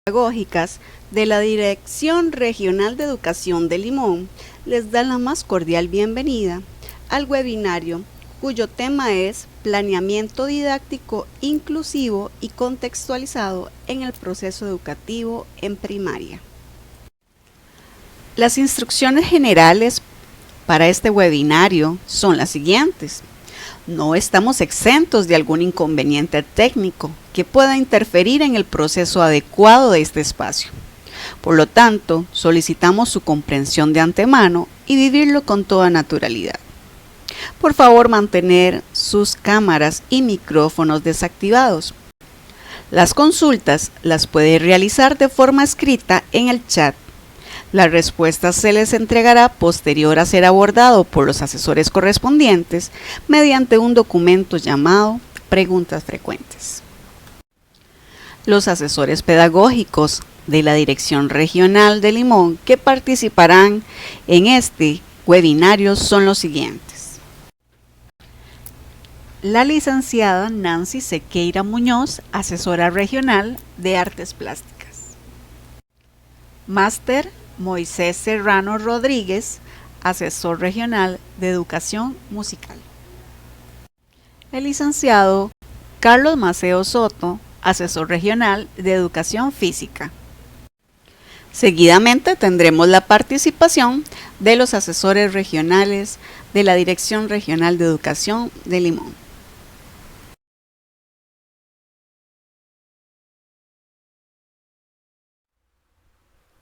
pedagógicas de la Dirección Regional de Educación de Limón les dan la más cordial bienvenida al webinario cuyo tema es Planeamiento didáctico inclusivo y contextualizado en el proceso educativo en primaria. Las instrucciones generales para este webinario son las siguientes. No estamos exentos de algún inconveniente técnico que pueda interferir en el proceso adecuado de este espacio. Por lo tanto, solicitamos su comprensión de antemano y vivirlo con toda naturalidad. Por favor, mantener sus cámaras y micrófonos desactivados. Las consultas las puede realizar de forma escrita en el chat. La respuesta se les entregará posterior a ser abordado por los asesores correspondientes mediante un documento llamado Preguntas Frecuentes. Los asesores pedagógicos de la Dirección Regional de Limón que participarán en este webinario son los siguientes. La licenciada Nancy Sequeira Muñoz, asesora regional de Artes Plásticas. Máster Moisés Serrano Rodríguez, asesor regional de Educación Musical. El licenciado Carlos Maceo Soto, asesor regional de Educación Física. Seguidamente tendremos la participación de los asesores regionales de la Dirección Regional de Educación de Limón.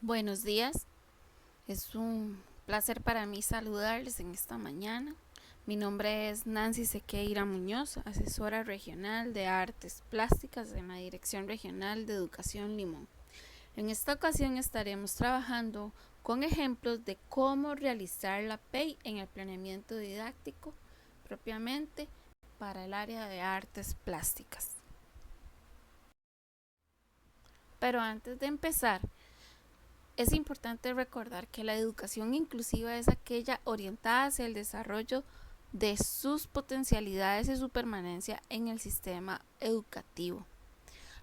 Buenos días, es un placer para mí saludarles en esta mañana. Mi nombre es Nancy Sequeira Muñoz, asesora regional de Artes Plásticas en la Dirección Regional de Educación Limón. En esta ocasión estaremos trabajando con ejemplos de cómo realizar la PEI en el planeamiento didáctico propiamente para el área de artes plásticas. Pero antes de empezar, es importante recordar que la educación inclusiva es aquella orientada hacia el desarrollo de sus potencialidades y su permanencia en el sistema educativo.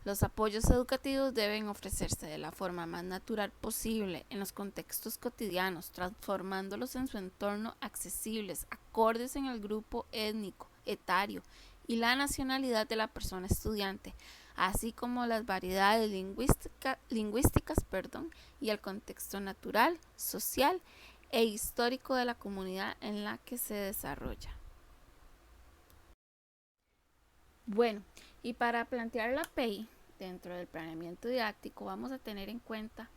Los apoyos educativos deben ofrecerse de la forma más natural posible en los contextos cotidianos, transformándolos en su entorno accesibles, acordes en el grupo étnico, etario y la nacionalidad de la persona estudiante, así como las variedades lingüísticas y el contexto natural, social e histórico de la comunidad en la que se desarrolla. Bueno, y para plantear la PEI dentro del planeamiento didáctico vamos a tener en cuenta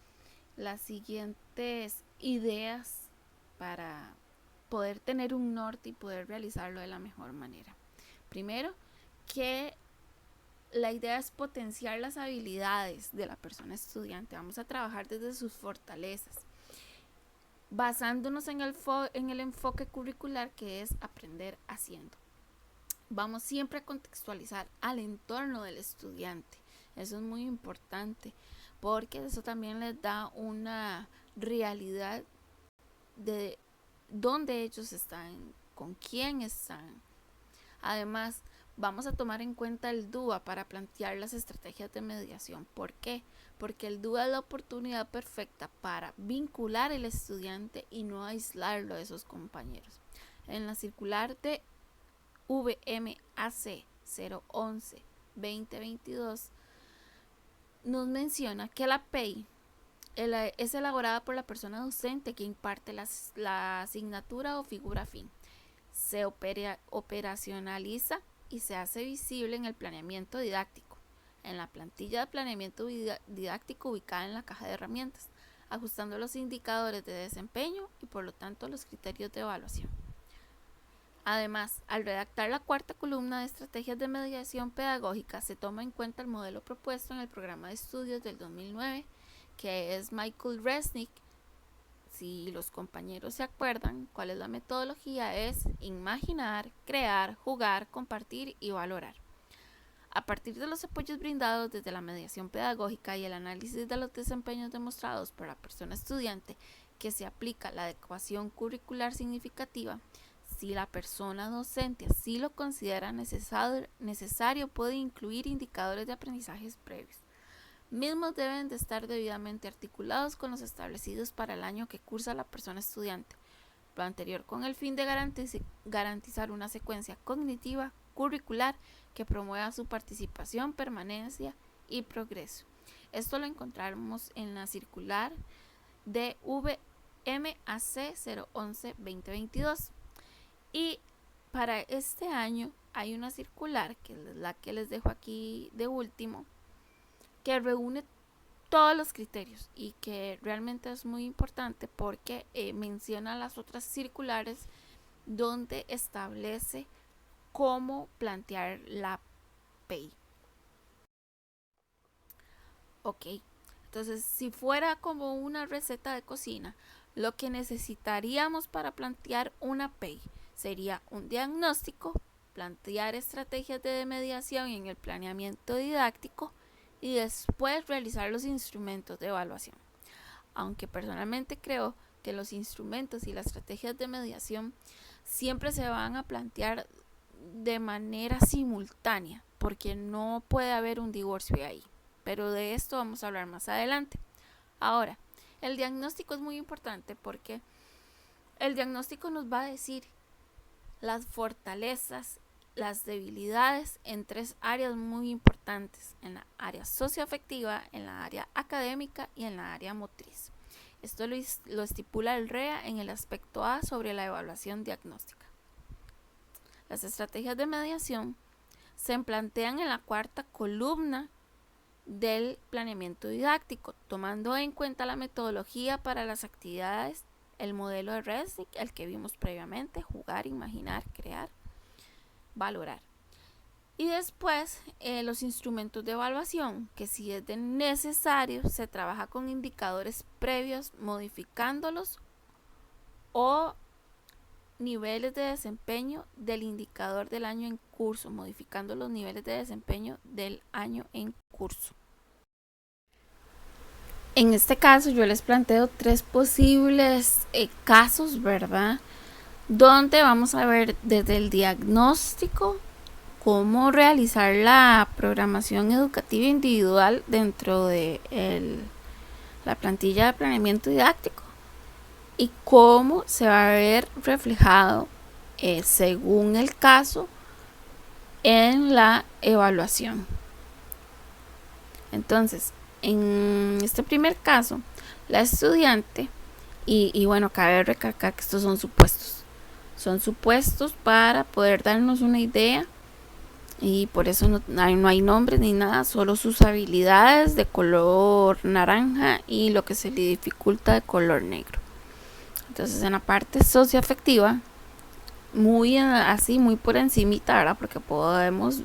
las siguientes ideas para poder tener un norte y poder realizarlo de la mejor manera. Primero, que la idea es potenciar las habilidades de la persona estudiante. Vamos a trabajar desde sus fortalezas, basándonos en el enfoque curricular que es aprender haciendo. Vamos siempre a contextualizar al entorno del estudiante. Eso es muy importante porque eso también les da una realidad de dónde ellos están, con quién están. Además, vamos a tomar en cuenta el DUA para plantear las estrategias de mediación. ¿Por qué? Porque el DUA es la oportunidad perfecta para vincular al estudiante y no aislarlo de sus compañeros. En la circular de VMAC 011-2022 nos menciona que la PEI es elaborada por la persona docente que imparte la asignatura o figura afín. Se operacionaliza y se hace visible en el planeamiento didáctico, en la plantilla de planeamiento didáctico ubicada en la caja de herramientas, ajustando los indicadores de desempeño y por lo tanto los criterios de evaluación. Además, al redactar la cuarta columna de estrategias de mediación pedagógica se toma en cuenta el modelo propuesto en el programa de estudios del 2009, que es Michael Resnick. Si los compañeros se acuerdan cuál es la metodología, es imaginar, crear, jugar, compartir y valorar. A partir de los apoyos brindados desde la mediación pedagógica y el análisis de los desempeños demostrados por la persona estudiante que se aplica la adecuación curricular significativa, si la persona docente así lo considera necesario, puede incluir indicadores de aprendizajes previos. Mismos deben de estar debidamente articulados con los establecidos para el año que cursa la persona estudiante, lo anterior con el fin de garantizar una secuencia cognitiva curricular que promueva su participación, permanencia y progreso. Esto lo encontramos en la circular de VMAC 011-2022. Y para este año hay una circular, que es la que les dejo aquí de último, que reúne todos los criterios y que realmente es muy importante porque menciona las otras circulares donde establece cómo plantear la PEI. Ok, entonces si fuera como una receta de cocina, lo que necesitaríamos para plantear una PEI sería un diagnóstico, plantear estrategias de mediación en el planeamiento didáctico y después realizar los instrumentos de evaluación. Aunque personalmente creo que los instrumentos y las estrategias de mediación siempre se van a plantear de manera simultánea, porque no puede haber un divorcio ahí, pero de esto vamos a hablar más adelante. Ahora, el diagnóstico es muy importante porque el diagnóstico nos va a decir las fortalezas, las debilidades en 3 áreas muy importantes: en la área socioafectiva, en la área académica y en la área motriz. Esto lo estipula el REA en el aspecto A sobre la evaluación diagnóstica. Las estrategias de mediación se plantean en la 4ª columna del planeamiento didáctico, tomando en cuenta la metodología para las actividades, el modelo de Resnick, el que vimos previamente: jugar, imaginar, crear, valorar. Y después los instrumentos de evaluación, que si es de necesario se trabaja con indicadores previos, modificándolos, o niveles de desempeño del indicador del año en curso, modificando los niveles de desempeño del año en curso. En este caso yo les planteo 3 posibles casos, ¿verdad? Donde vamos a ver desde el diagnóstico cómo realizar la programación educativa individual dentro de la plantilla de planeamiento didáctico y cómo se va a ver reflejado según el caso en la evaluación. Entonces, en este primer caso, la estudiante, y bueno, cabe recalcar que estos son supuestos para poder darnos una idea, y por eso no hay nombres ni nada, solo sus habilidades de color naranja y lo que se le dificulta de color negro. Entonces, en la parte socioafectiva, muy por encimita, ¿verdad? Porque podemos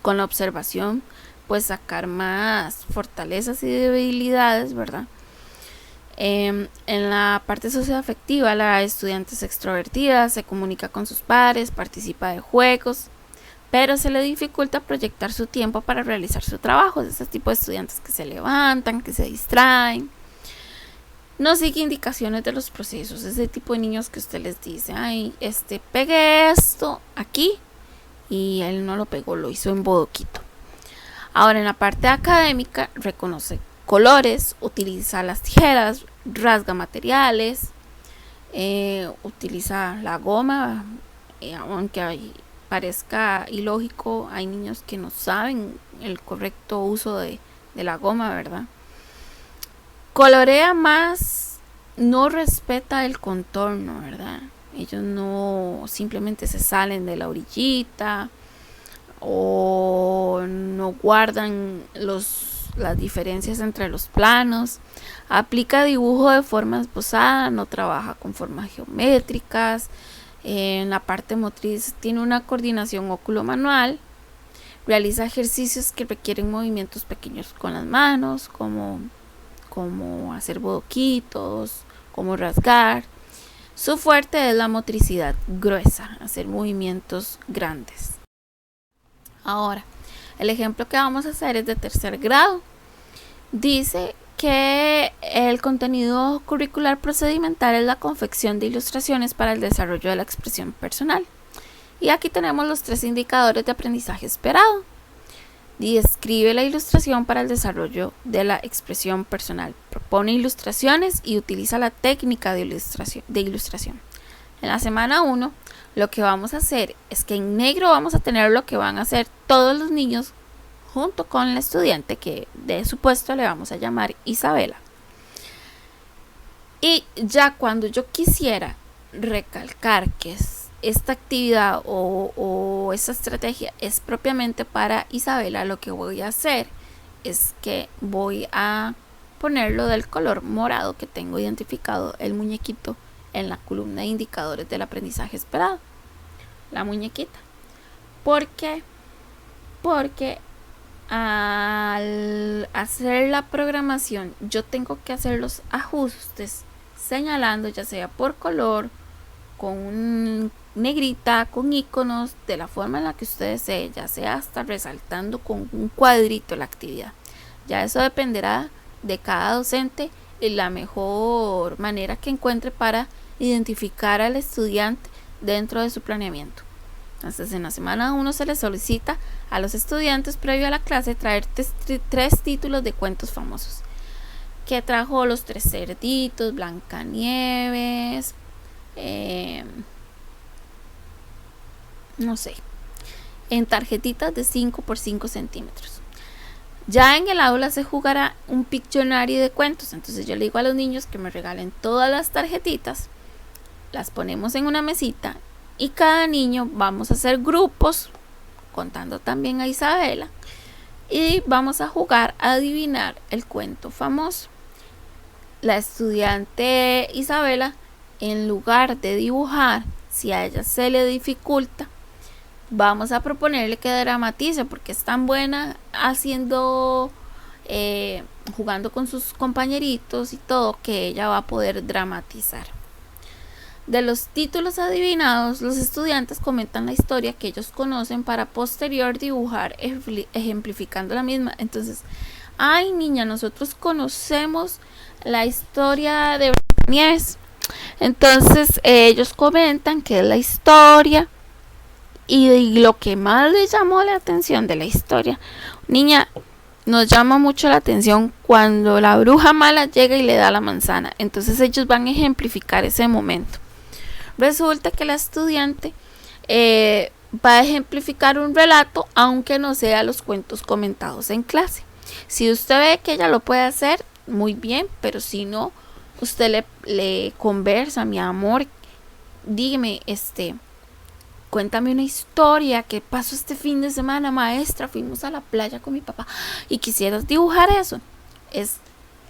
con la observación pues sacar más fortalezas y debilidades, ¿verdad? En la parte socioafectiva, la estudiante es extrovertida, se comunica con sus pares, participa de juegos, pero se le dificulta proyectar su tiempo para realizar su trabajo. Es ese tipo de estudiantes que se levantan, que se distraen, no sigue indicaciones de los procesos. Ese tipo de niños que usted les dice: ay, pegue esto aquí, y él no lo pegó, lo hizo en bodoquito. Ahora, en la parte académica, reconoce colores, utiliza las tijeras, rasga materiales, utiliza la goma, aunque parezca ilógico, hay niños que no saben el correcto uso de la goma, ¿verdad? Colorea más, no respeta el contorno, ¿verdad? Ellos no simplemente se salen de la orillita o no guardan las diferencias entre los planos. Aplica dibujo de forma esbozada, no trabaja con formas geométricas. En la parte motriz tiene una coordinación óculo-manual. Realiza ejercicios que requieren movimientos pequeños con las manos, como hacer bodoquitos, como rasgar. Su fuerte es la motricidad gruesa, hacer movimientos grandes. Ahora, el ejemplo que vamos a hacer es de 3er grado. Dice que el contenido curricular procedimental es la confección de ilustraciones para el desarrollo de la expresión personal. Y aquí tenemos los 3 indicadores de aprendizaje esperado. Describe la ilustración para el desarrollo de la expresión personal. Propone ilustraciones y utiliza la técnica de ilustración. En la semana 1, lo que vamos a hacer es que en negro vamos a tener lo que van a hacer todos los niños junto con la estudiante que de su puesto le vamos a llamar Isabela. Y ya cuando yo quisiera recalcar que esta actividad o esta estrategia es propiamente para Isabela, lo que voy a hacer es que voy a ponerlo del color morado que tengo identificado el muñequito en la columna de indicadores del aprendizaje esperado. La muñequita. ¿Por qué? Porque al hacer la programación yo tengo que hacer los ajustes señalando, ya sea por color, con negrita, con iconos, de la forma en la que usted desee, ya sea hasta resaltando con un cuadrito la actividad. Ya eso dependerá de cada docente y la mejor manera que encuentre para identificar al estudiante dentro de su planeamiento. Entonces, en la semana 1 se les solicita a los estudiantes previo a la clase traer 3 títulos de cuentos famosos. Que trajo Los 3 cerditos, Blancanieves, no sé, en tarjetitas de 5 por 5 centímetros. Ya en el aula se jugará un Pictionary de cuentos. Entonces yo le digo a los niños que me regalen todas las tarjetitas, las ponemos en una mesita y cada niño vamos a hacer grupos, contando también a Isabela, y vamos a jugar a adivinar el cuento famoso. La estudiante Isabela, en lugar de dibujar, si a ella se le dificulta, vamos a proponerle que dramatice, porque es tan buena haciendo, jugando con sus compañeritos y todo, que ella va a poder dramatizar. De los títulos adivinados, los estudiantes comentan la historia que ellos conocen para posterior dibujar ejemplificando la misma. Entonces, ay niña, nosotros conocemos la historia de Blancanieves. Entonces ellos comentan que es la historia y lo que más les llamó la atención de la historia. Niña, nos llama mucho la atención cuando la bruja mala llega y le da la manzana. Entonces ellos van a ejemplificar ese momento. Resulta que la estudiante va a ejemplificar un relato, aunque no sea los cuentos comentados en clase. Si usted ve que ella lo puede hacer, muy bien, pero si no, usted le conversa, mi amor, dígame, cuéntame una historia que pasó este fin de semana, maestra, fuimos a la playa con mi papá y quisieras dibujar eso. Es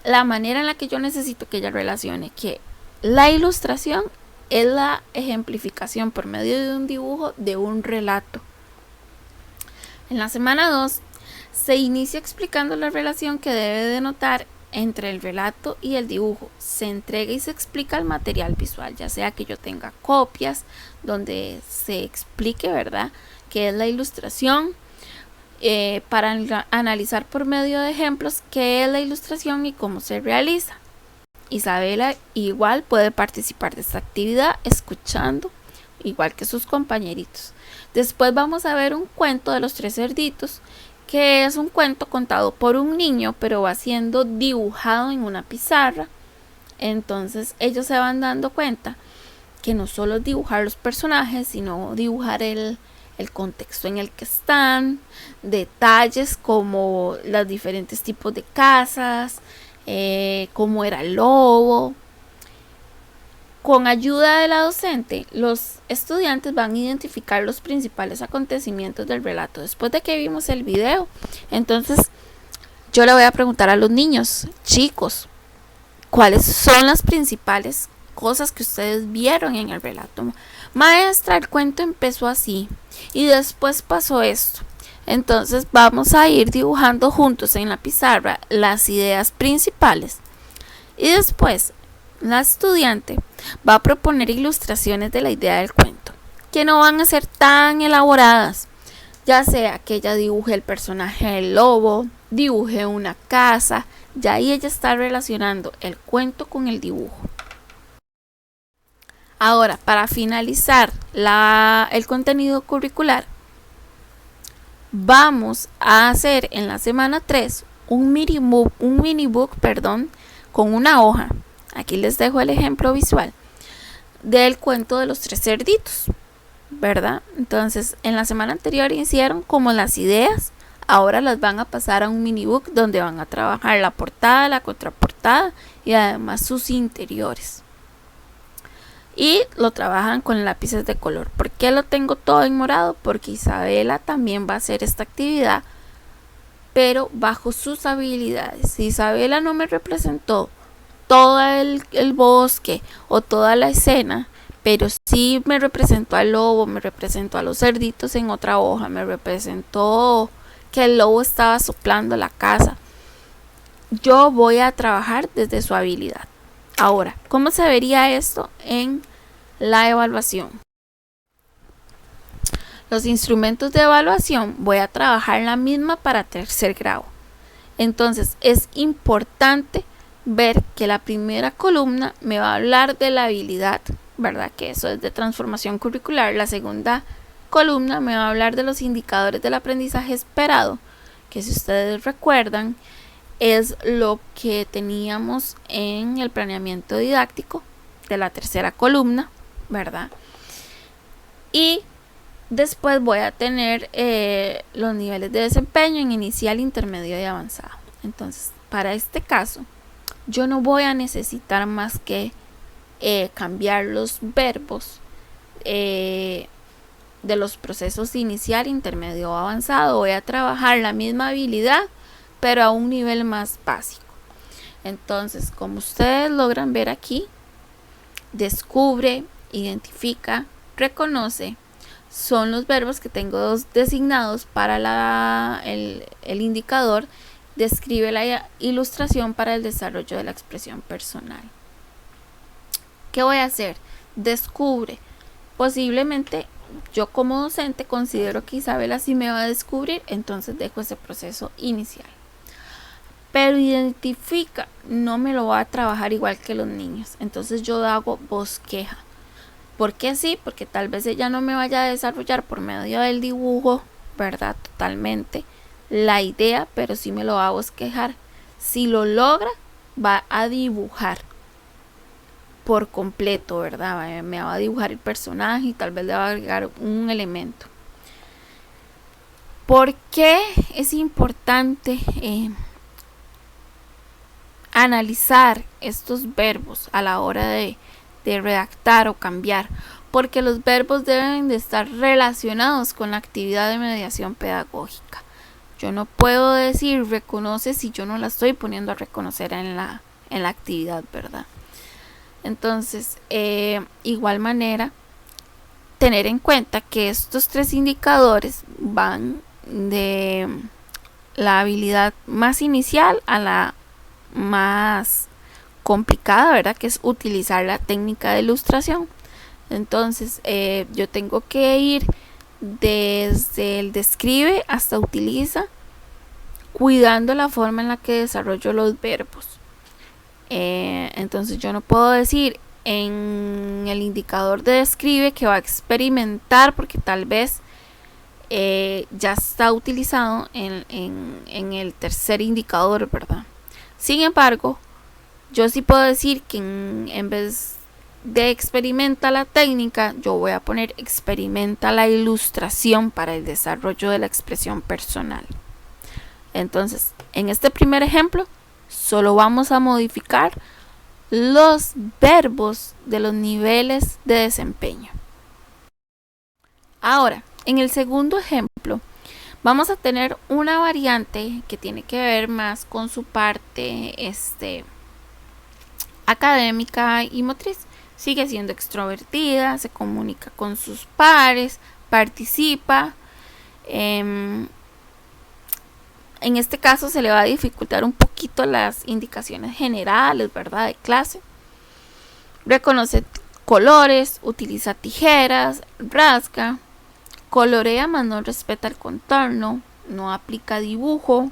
la manera en la que yo necesito que ella relacione que la ilustración es la ejemplificación por medio de un dibujo de un relato. En la semana 2 se inicia explicando la relación que debe denotar entre el relato y el dibujo. Se entrega y se explica el material visual, ya sea que yo tenga copias donde se explique, ¿verdad?, qué es la ilustración, para analizar por medio de ejemplos qué es la ilustración y cómo se realiza. Isabela igual puede participar de esta actividad escuchando, igual que sus compañeritos. Después vamos a ver un cuento de Los 3 cerditos, que es un cuento contado por un niño, pero va siendo dibujado en una pizarra. Entonces ellos se van dando cuenta que no solo es dibujar los personajes, sino dibujar el contexto en el que están, detalles como los diferentes tipos de casas, cómo era el lobo. Con ayuda de la docente, los estudiantes van a identificar los principales acontecimientos del relato. Después de que vimos el video, entonces yo le voy a preguntar a los niños, chicos, ¿cuáles son las principales cosas que ustedes vieron en el relato? Maestra, el cuento empezó así y después pasó esto. Entonces vamos a ir dibujando juntos en la pizarra las ideas principales y después la estudiante va a proponer ilustraciones de la idea del cuento, que no van a ser tan elaboradas, ya sea que ella dibuje el personaje del lobo, dibuje una casa, ya ahí ella está relacionando el cuento con el dibujo. Ahora, para finalizar el contenido curricular, vamos a hacer en la semana 3 un minibook, con una hoja. Aquí les dejo el ejemplo visual del cuento de los 3 cerditos, ¿verdad? Entonces, en la semana anterior hicieron como las ideas, ahora las van a pasar a un minibook donde van a trabajar la portada, la contraportada y además sus interiores. Y lo trabajan con lápices de color. ¿Por qué lo tengo todo en morado? Porque Isabela también va a hacer esta actividad, pero bajo sus habilidades. Si Isabela no me representó todo el bosque o toda la escena, pero sí me representó al lobo, me representó a los cerditos en otra hoja, me representó que el lobo estaba soplando la casa, yo voy a trabajar desde su habilidad. Ahora, ¿cómo se vería esto en la evaluación? Los instrumentos de evaluación voy a trabajar la misma para tercer grado. Entonces es importante ver que la primera columna me va a hablar de la habilidad, ¿verdad? Que eso es de transformación curricular. La segunda columna me va a hablar de los indicadores del aprendizaje esperado, que si ustedes recuerdan es lo que teníamos en el planeamiento didáctico de la tercera columna, ¿verdad? Y después voy a tener los niveles de desempeño en inicial, intermedio y avanzado. Entonces, para este caso, yo no voy a necesitar más que cambiar los verbos de los procesos inicial, intermedio o avanzado. Voy a trabajar la misma habilidad, pero a un nivel más básico. Entonces, como ustedes logran ver aquí, descubre, identifica, reconoce, son los verbos que tengo designados para el indicador. Describe la ilustración para el desarrollo de la expresión personal. ¿Qué voy a hacer? Descubre. Posiblemente yo como docente considero que Isabela sí me va a descubrir, entonces dejo ese proceso inicial. Pero identifica, no me lo va a trabajar igual que los niños. Entonces yo hago bosqueja. ¿Por qué sí? Porque tal vez ella no me vaya a desarrollar por medio del dibujo, ¿verdad? Totalmente la idea, pero sí me lo va a bosquejar. Si lo logra, va a dibujar por completo, ¿verdad? Me va a dibujar el personaje y tal vez le va a agregar un elemento. ¿Por qué es importante analizar estos verbos a la hora de redactar o cambiar? Porque los verbos deben de estar relacionados con la actividad de mediación pedagógica. Yo no puedo decir reconoce si yo no la estoy poniendo a reconocer en la actividad, ¿verdad? Entonces, igual manera, tener en cuenta que estos 3 indicadores van de la habilidad más inicial a la más complicada, ¿verdad? Que es utilizar la técnica de ilustración. Entonces, yo tengo que ir desde el describe hasta utiliza, cuidando la forma en la que desarrollo los verbos. Entonces yo no puedo decir en el indicador de describe que va a experimentar, porque tal vez ya está utilizado en el tercer indicador, ¿verdad? Sin embargo, yo sí puedo decir que en vez de experimenta la técnica, yo voy a poner experimenta la ilustración para el desarrollo de la expresión personal. Entonces, en este primer ejemplo, solo vamos a modificar los verbos de los niveles de desempeño. Ahora, en el segundo ejemplo, vamos a tener una variante que tiene que ver más con su parte académica y motriz. Sigue siendo extrovertida, se comunica con sus pares, participa. En este caso se le va a dificultar un poquito las indicaciones generales, ¿verdad? De clase. Reconoce colores, utiliza tijeras, rasga, colorea mas no respeta el contorno, no aplica dibujo.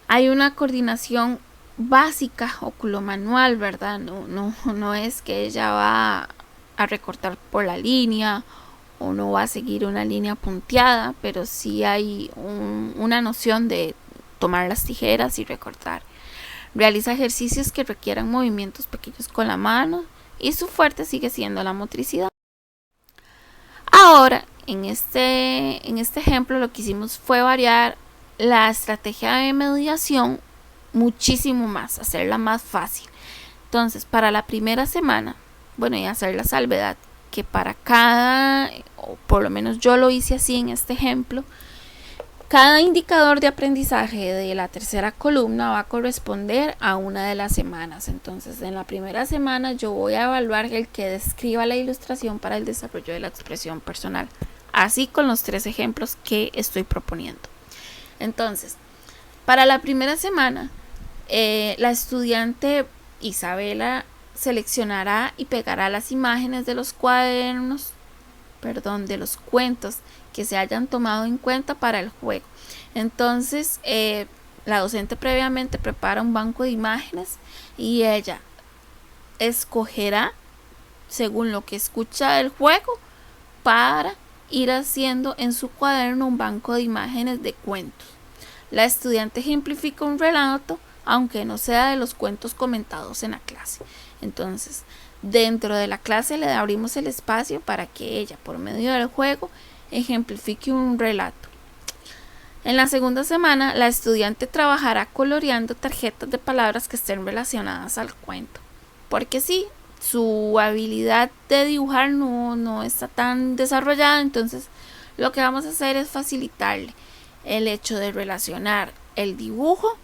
Hay una coordinación básica oculomanual, ¿verdad? No es que ella va a recortar por la línea o no va a seguir una línea punteada, pero sí hay una noción de tomar las tijeras y recortar. Realiza ejercicios que requieran movimientos pequeños con la mano y su fuerte sigue siendo la motricidad. Ahora, en este ejemplo lo que hicimos fue variar la estrategia de mediación muchísimo más, hacerla más fácil. Entonces, para la primera semana, bueno, y hacer la salvedad que para cada, o por lo menos yo lo hice así en este ejemplo, cada indicador de aprendizaje de la tercera columna va a corresponder a una de las semanas. Entonces, en la primera semana yo voy a evaluar el que describa la ilustración para el desarrollo de la expresión personal, así con los 3 ejemplos que estoy proponiendo. Entonces, para la primera semana, la estudiante Isabela seleccionará y pegará las imágenes de los cuadernos, de los cuentos que se hayan tomado en cuenta para el juego. Entonces, la docente previamente prepara un banco de imágenes y ella escogerá según lo que escucha del juego para ir haciendo en su cuaderno un banco de imágenes de cuentos. La estudiante ejemplifica un relato, aunque no sea de los cuentos comentados en la clase. Entonces, dentro de la clase le abrimos el espacio para que ella, por medio del juego, ejemplifique un relato. En la segunda semana, la estudiante trabajará coloreando tarjetas de palabras que estén relacionadas al cuento. Porque sí, su habilidad de dibujar no está tan desarrollada, entonces lo que vamos a hacer es facilitarle el hecho de relacionar el dibujo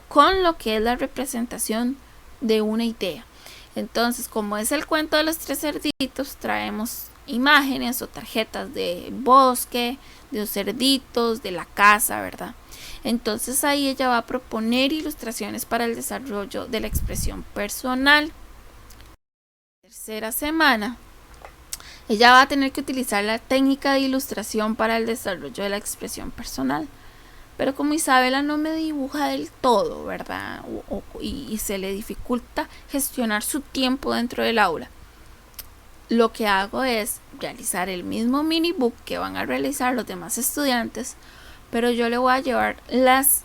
con lo que es la representación de una idea. Entonces, como es el cuento de los 3 cerditos, traemos imágenes o tarjetas de bosque, de los cerditos, de la casa, ¿verdad? Entonces ahí ella va a proponer ilustraciones para el desarrollo de la expresión personal. Tercera semana, ella va a tener que utilizar la técnica de ilustración para el desarrollo de la expresión personal. Pero como Isabela no me dibuja del todo, ¿verdad? Y se le dificulta gestionar su tiempo dentro del aula, lo que hago es realizar el mismo mini book que van a realizar los demás estudiantes, pero yo le voy a llevar las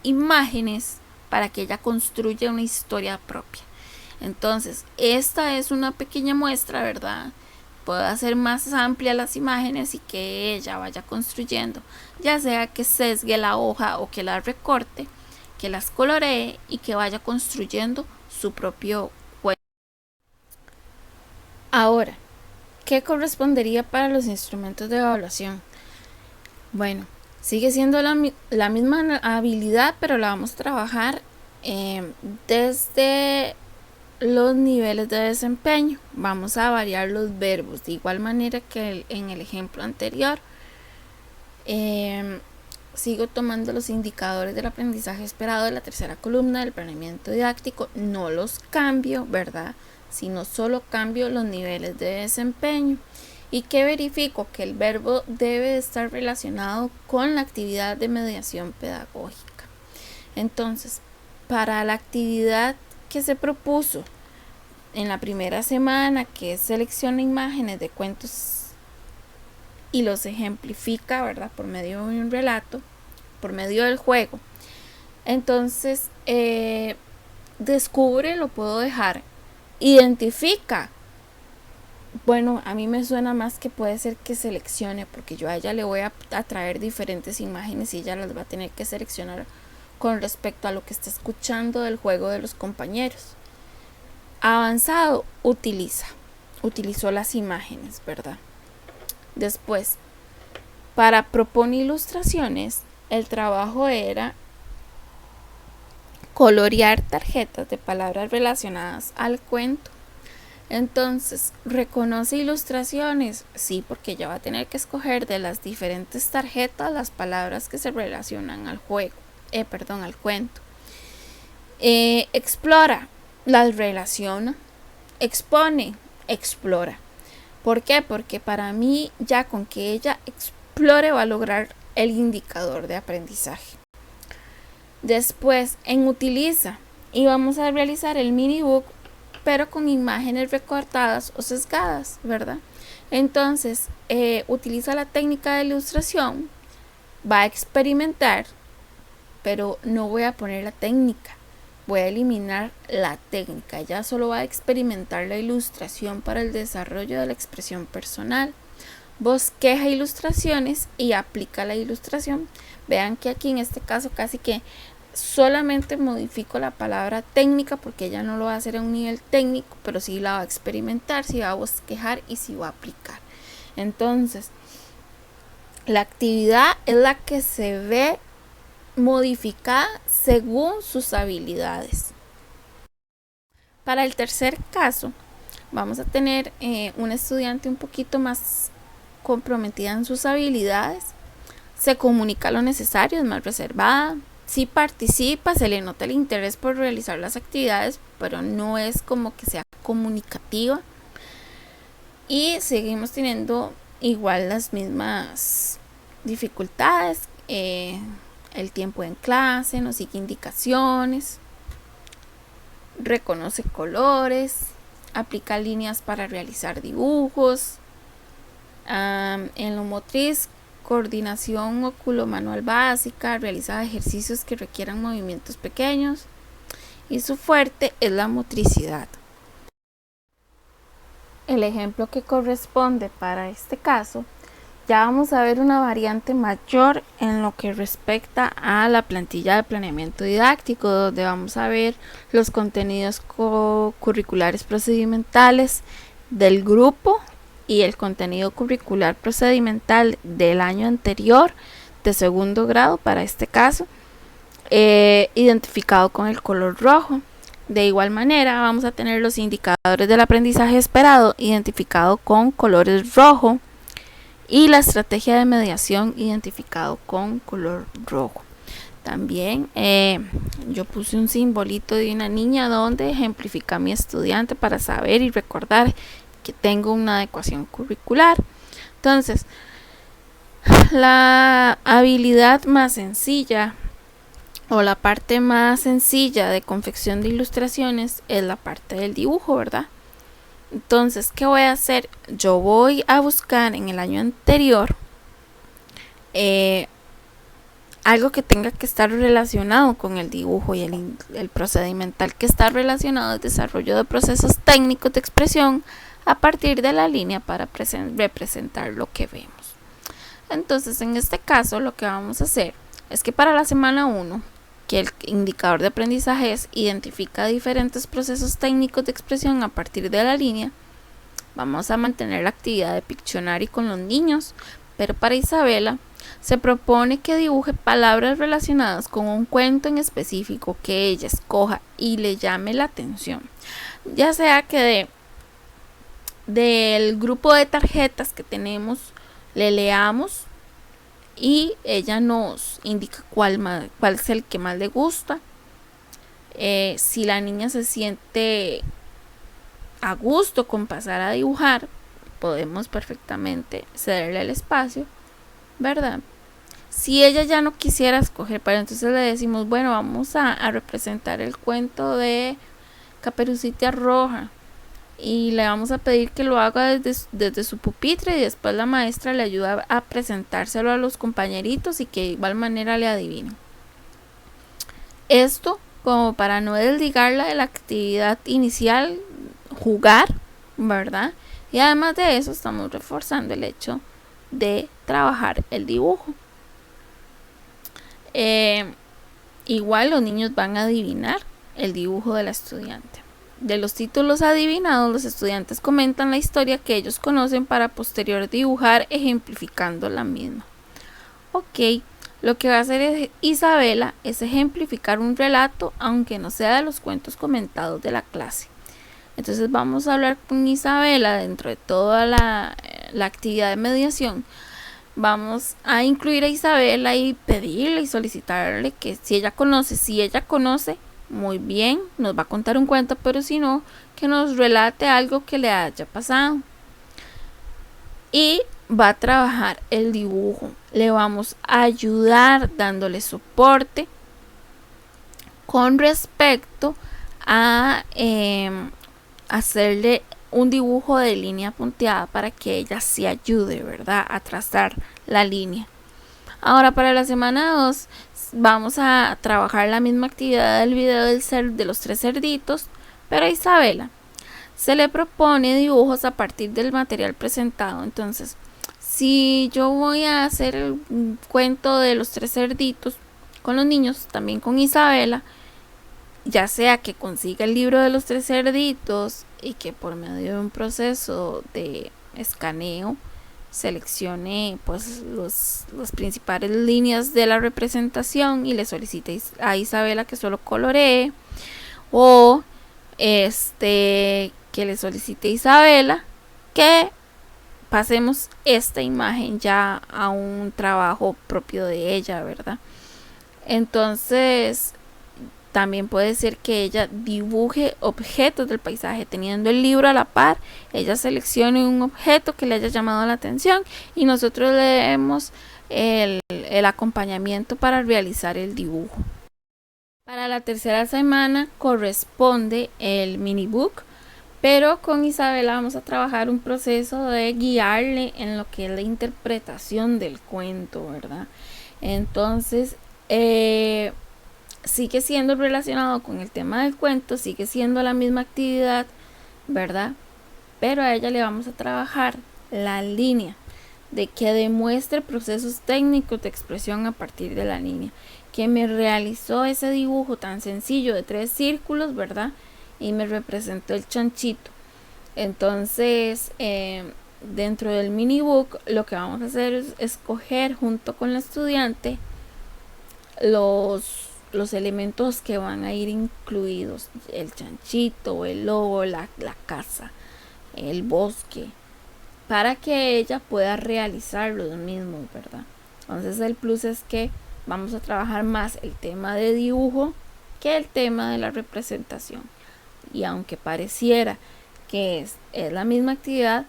imágenes para que ella construya una historia propia. Entonces, esta es una pequeña muestra, ¿verdad? Puedo hacer más amplia las imágenes y que ella vaya construyendo, ya sea que sesgue la hoja o que la recorte, que las coloree y que vaya construyendo su propio cuento. Ahora, ¿qué correspondería para los instrumentos de evaluación? Bueno, sigue siendo la misma habilidad, pero la vamos a trabajar desde los niveles de desempeño. Vamos a variar los verbos de igual manera que en el ejemplo anterior. Sigo tomando los indicadores del aprendizaje esperado de la tercera columna del planeamiento didáctico, no los cambio, ¿verdad? Sino solo cambio los niveles de desempeño. ¿Y que verifico? Que el verbo debe estar relacionado con la actividad de mediación pedagógica. Entonces, para la actividad que se propuso en la primera semana, que es selecciona imágenes de cuentos y los ejemplifica, ¿verdad? Por medio de un relato, por medio del juego. Entonces, descubre, lo puedo dejar, identifica. Bueno, a mí me suena más que puede ser que seleccione, porque yo a ella le voy a traer diferentes imágenes y ella las va a tener que seleccionar con respecto a lo que está escuchando del juego de los compañeros. Avanzado, utilizó las imágenes, ¿verdad? Después, para proponer ilustraciones, el trabajo era colorear tarjetas de palabras relacionadas al cuento. Entonces, ¿reconoce ilustraciones? Sí, porque ella va a tener que escoger de las diferentes tarjetas las palabras que se relacionan al juego, al cuento. Explora, las relaciona. Expone, explora. ¿Por qué? Porque para mí ya con que ella explore va a lograr el indicador de aprendizaje. Después, en utiliza, y vamos a realizar el mini book, pero con imágenes recortadas o sesgadas, ¿verdad? Entonces, utiliza la técnica de ilustración, va a experimentar, pero no voy a poner la técnica, voy a eliminar la técnica, ya solo va a experimentar la ilustración para el desarrollo de la expresión personal. Bosqueja ilustraciones y aplica la ilustración. Vean que aquí en este caso casi que solamente modifico la palabra técnica porque ella no lo va a hacer a un nivel técnico, pero sí la va a experimentar, sí va a bosquejar y sí va a aplicar. Entonces, la actividad es la que se ve modificada según sus habilidades. Para el tercer caso, vamos a tener una estudiante un poquito más comprometida en sus habilidades, se comunica lo necesario, es más reservada, sí participa, se le nota el interés por realizar las actividades, pero no es como que sea comunicativa, y seguimos teniendo igual las mismas dificultades, el tiempo en clase, nos sigue indicaciones, reconoce colores, aplica líneas para realizar dibujos. En lo motriz, coordinación oculomanual básica, realiza ejercicios que requieran movimientos pequeños, y su fuerte es la motricidad. El ejemplo que corresponde para este caso, ya vamos a ver una variante mayor en lo que respecta a la plantilla de planeamiento didáctico, donde vamos a ver los contenidos curriculares procedimentales del grupo y el contenido curricular procedimental del año anterior de segundo grado, para este caso, identificado con el color rojo. De igual manera vamos a tener los indicadores del aprendizaje esperado identificado con colores rojo y la estrategia de mediación identificado con color rojo. También yo puse un simbolito de una niña donde ejemplifica a mi estudiante para saber y recordar que tengo una adecuación curricular. Entonces, la habilidad más sencilla o la parte más sencilla de confección de ilustraciones es la parte del dibujo, ¿verdad? Entonces, ¿qué voy a hacer? Yo voy a buscar en el año anterior algo que tenga que estar relacionado con el dibujo, y el procedimental que está relacionado al desarrollo de procesos técnicos de expresión a partir de la línea para representar lo que vemos. Entonces, en este caso, lo que vamos a hacer es que para la semana 1, que el indicador de aprendizaje identifica diferentes procesos técnicos de expresión a partir de la línea, vamos a mantener la actividad de Pictionary con los niños, pero para Isabela se propone que dibuje palabras relacionadas con un cuento en específico que ella escoja y le llame la atención, ya sea que del grupo de tarjetas que tenemos le leamos y ella nos indica cuál es el que más le gusta. Si la niña se siente a gusto con pasar a dibujar, podemos perfectamente cederle el espacio, ¿verdad? Si ella ya no quisiera escoger, pero entonces le decimos, bueno, vamos a representar el cuento de Caperucita Roja, y le vamos a pedir que lo haga desde su pupitre, y después la maestra le ayuda a presentárselo a los compañeritos y que de igual manera le adivinen. Esto como para no desligarla de la actividad inicial, jugar, ¿verdad? Y además de eso estamos reforzando el hecho de trabajar el dibujo. Igual los niños van a adivinar el dibujo de la estudiante. De los títulos adivinados, los estudiantes comentan la historia que ellos conocen para posterior dibujar ejemplificando la misma. Ok, lo que va a hacer Isabela es ejemplificar un relato, aunque no sea de los cuentos comentados de la clase. Entonces vamos a hablar con Isabela dentro de toda la actividad de mediación. Vamos a incluir a Isabela y pedirle y solicitarle que si ella conoce, muy bien, nos va a contar un cuento, pero si no, que nos relate algo que le haya pasado. Y va a trabajar el dibujo. Le vamos a ayudar dándole soporte con respecto a hacerle un dibujo de línea punteada para que ella se ayude, ¿verdad?, a trazar la línea. Ahora para la semana 2 vamos a trabajar la misma actividad del video de los 3 cerditos, pero a Isabela se le propone dibujos a partir del material presentado. Entonces, si yo voy a hacer el cuento de los 3 cerditos con los niños, también con Isabela, ya sea que consiga el libro de los 3 cerditos y que por medio de un proceso de escaneo seleccione pues las principales líneas de la representación y le solicite a Isabela que solo coloree, o que le solicite a Isabela que pasemos esta imagen ya a un trabajo propio de ella, ¿verdad? Entonces también puede ser que ella dibuje objetos del paisaje. Teniendo el libro a la par, ella seleccione un objeto que le haya llamado la atención y nosotros le demos el acompañamiento para realizar el dibujo. Para la tercera semana corresponde el minibook, pero con Isabela vamos a trabajar un proceso de guiarle en lo que es la interpretación del cuento, ¿verdad? Entonces, sigue siendo relacionado con el tema del cuento, sigue siendo la misma actividad, ¿verdad? Pero a ella le vamos a trabajar la línea, de que demuestre procesos técnicos de expresión a partir de la línea, que me realizó ese dibujo tan sencillo de 3 círculos, ¿verdad? Y me representó el chanchito. Entonces, dentro del minibook lo que vamos a hacer es escoger junto con la estudiante los elementos que van a ir incluidos: el chanchito, el lobo, la casa, el bosque, para que ella pueda realizar los mismos, ¿verdad? Entonces el plus es que vamos a trabajar más el tema de dibujo que el tema de la representación. Y aunque pareciera que es la misma actividad,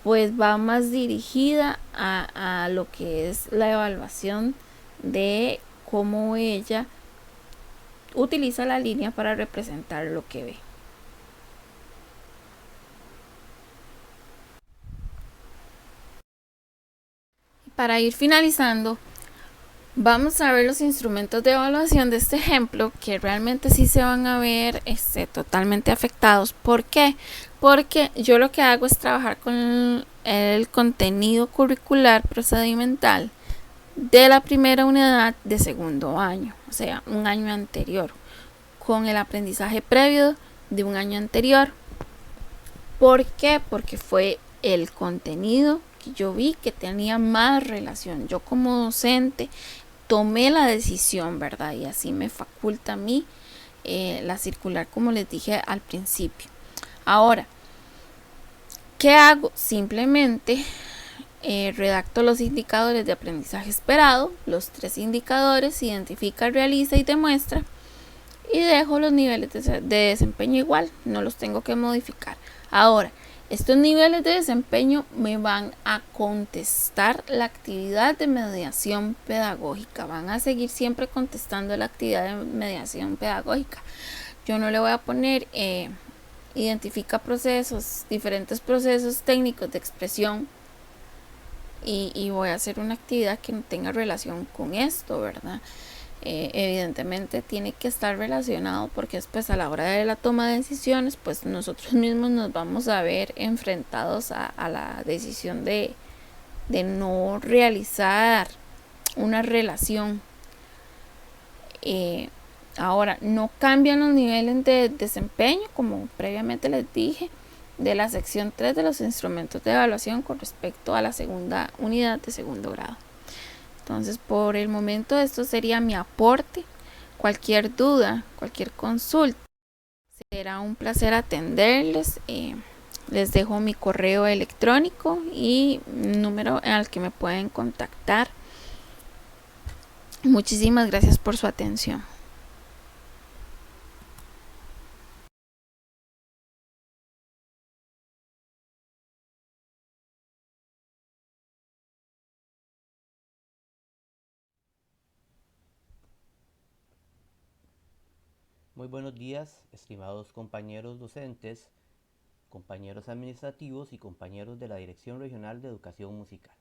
pues va más dirigida a lo que es la evaluación de cómo ella utiliza la línea para representar lo que ve. Para ir finalizando, vamos a ver los instrumentos de evaluación de este ejemplo, que realmente sí se van a ver totalmente afectados. ¿Por qué? Porque yo lo que hago es trabajar con el contenido curricular procedimental de la primera unidad de segundo año, o sea, un año anterior, con el aprendizaje previo de un año anterior. ¿Por qué? Porque fue el contenido que yo vi que tenía más relación. Yo como docente tomé la decisión, ¿verdad? Y así me faculta a mí la circular, como les dije al principio. Ahora, ¿qué hago? Simplemente redacto los indicadores de aprendizaje esperado, los 3 indicadores: identifica, realiza y demuestra, y dejo los niveles de desempeño igual, no los tengo que modificar. Ahora, estos niveles de desempeño me van a contestar la actividad de mediación pedagógica, van a seguir siempre contestando la actividad de mediación pedagógica. Yo no le voy a poner identifica procesos, diferentes procesos técnicos de expresión, y voy a hacer una actividad que no tenga relación con esto, ¿verdad? Evidentemente tiene que estar relacionado, porque después a la hora de la toma de decisiones, pues nosotros mismos nos vamos a ver enfrentados a la decisión de no realizar una relación. Ahora, no cambian los niveles de desempeño, como previamente les dije, de la sección 3 de los instrumentos de evaluación con respecto a la segunda unidad de segundo grado. Entonces, por el momento, esto sería mi aporte. Cualquier duda, cualquier consulta, será un placer atenderles. Les dejo mi correo electrónico y número al que me pueden contactar. Muchísimas gracias por su atención. Muy buenos días, estimados compañeros docentes. compañeros administrativos y compañeros de la Dirección Regional de Educación Musical.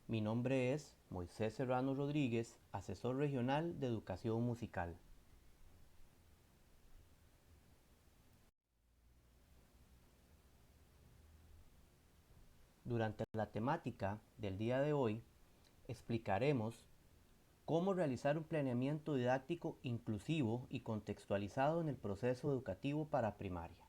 Mi nombre es Moisés Serrano Rodríguez, asesor regional de Educación Musical. Durante la temática del día de hoy, explicaremos cómo realizar un planeamiento didáctico inclusivo y contextualizado en el proceso educativo para primaria.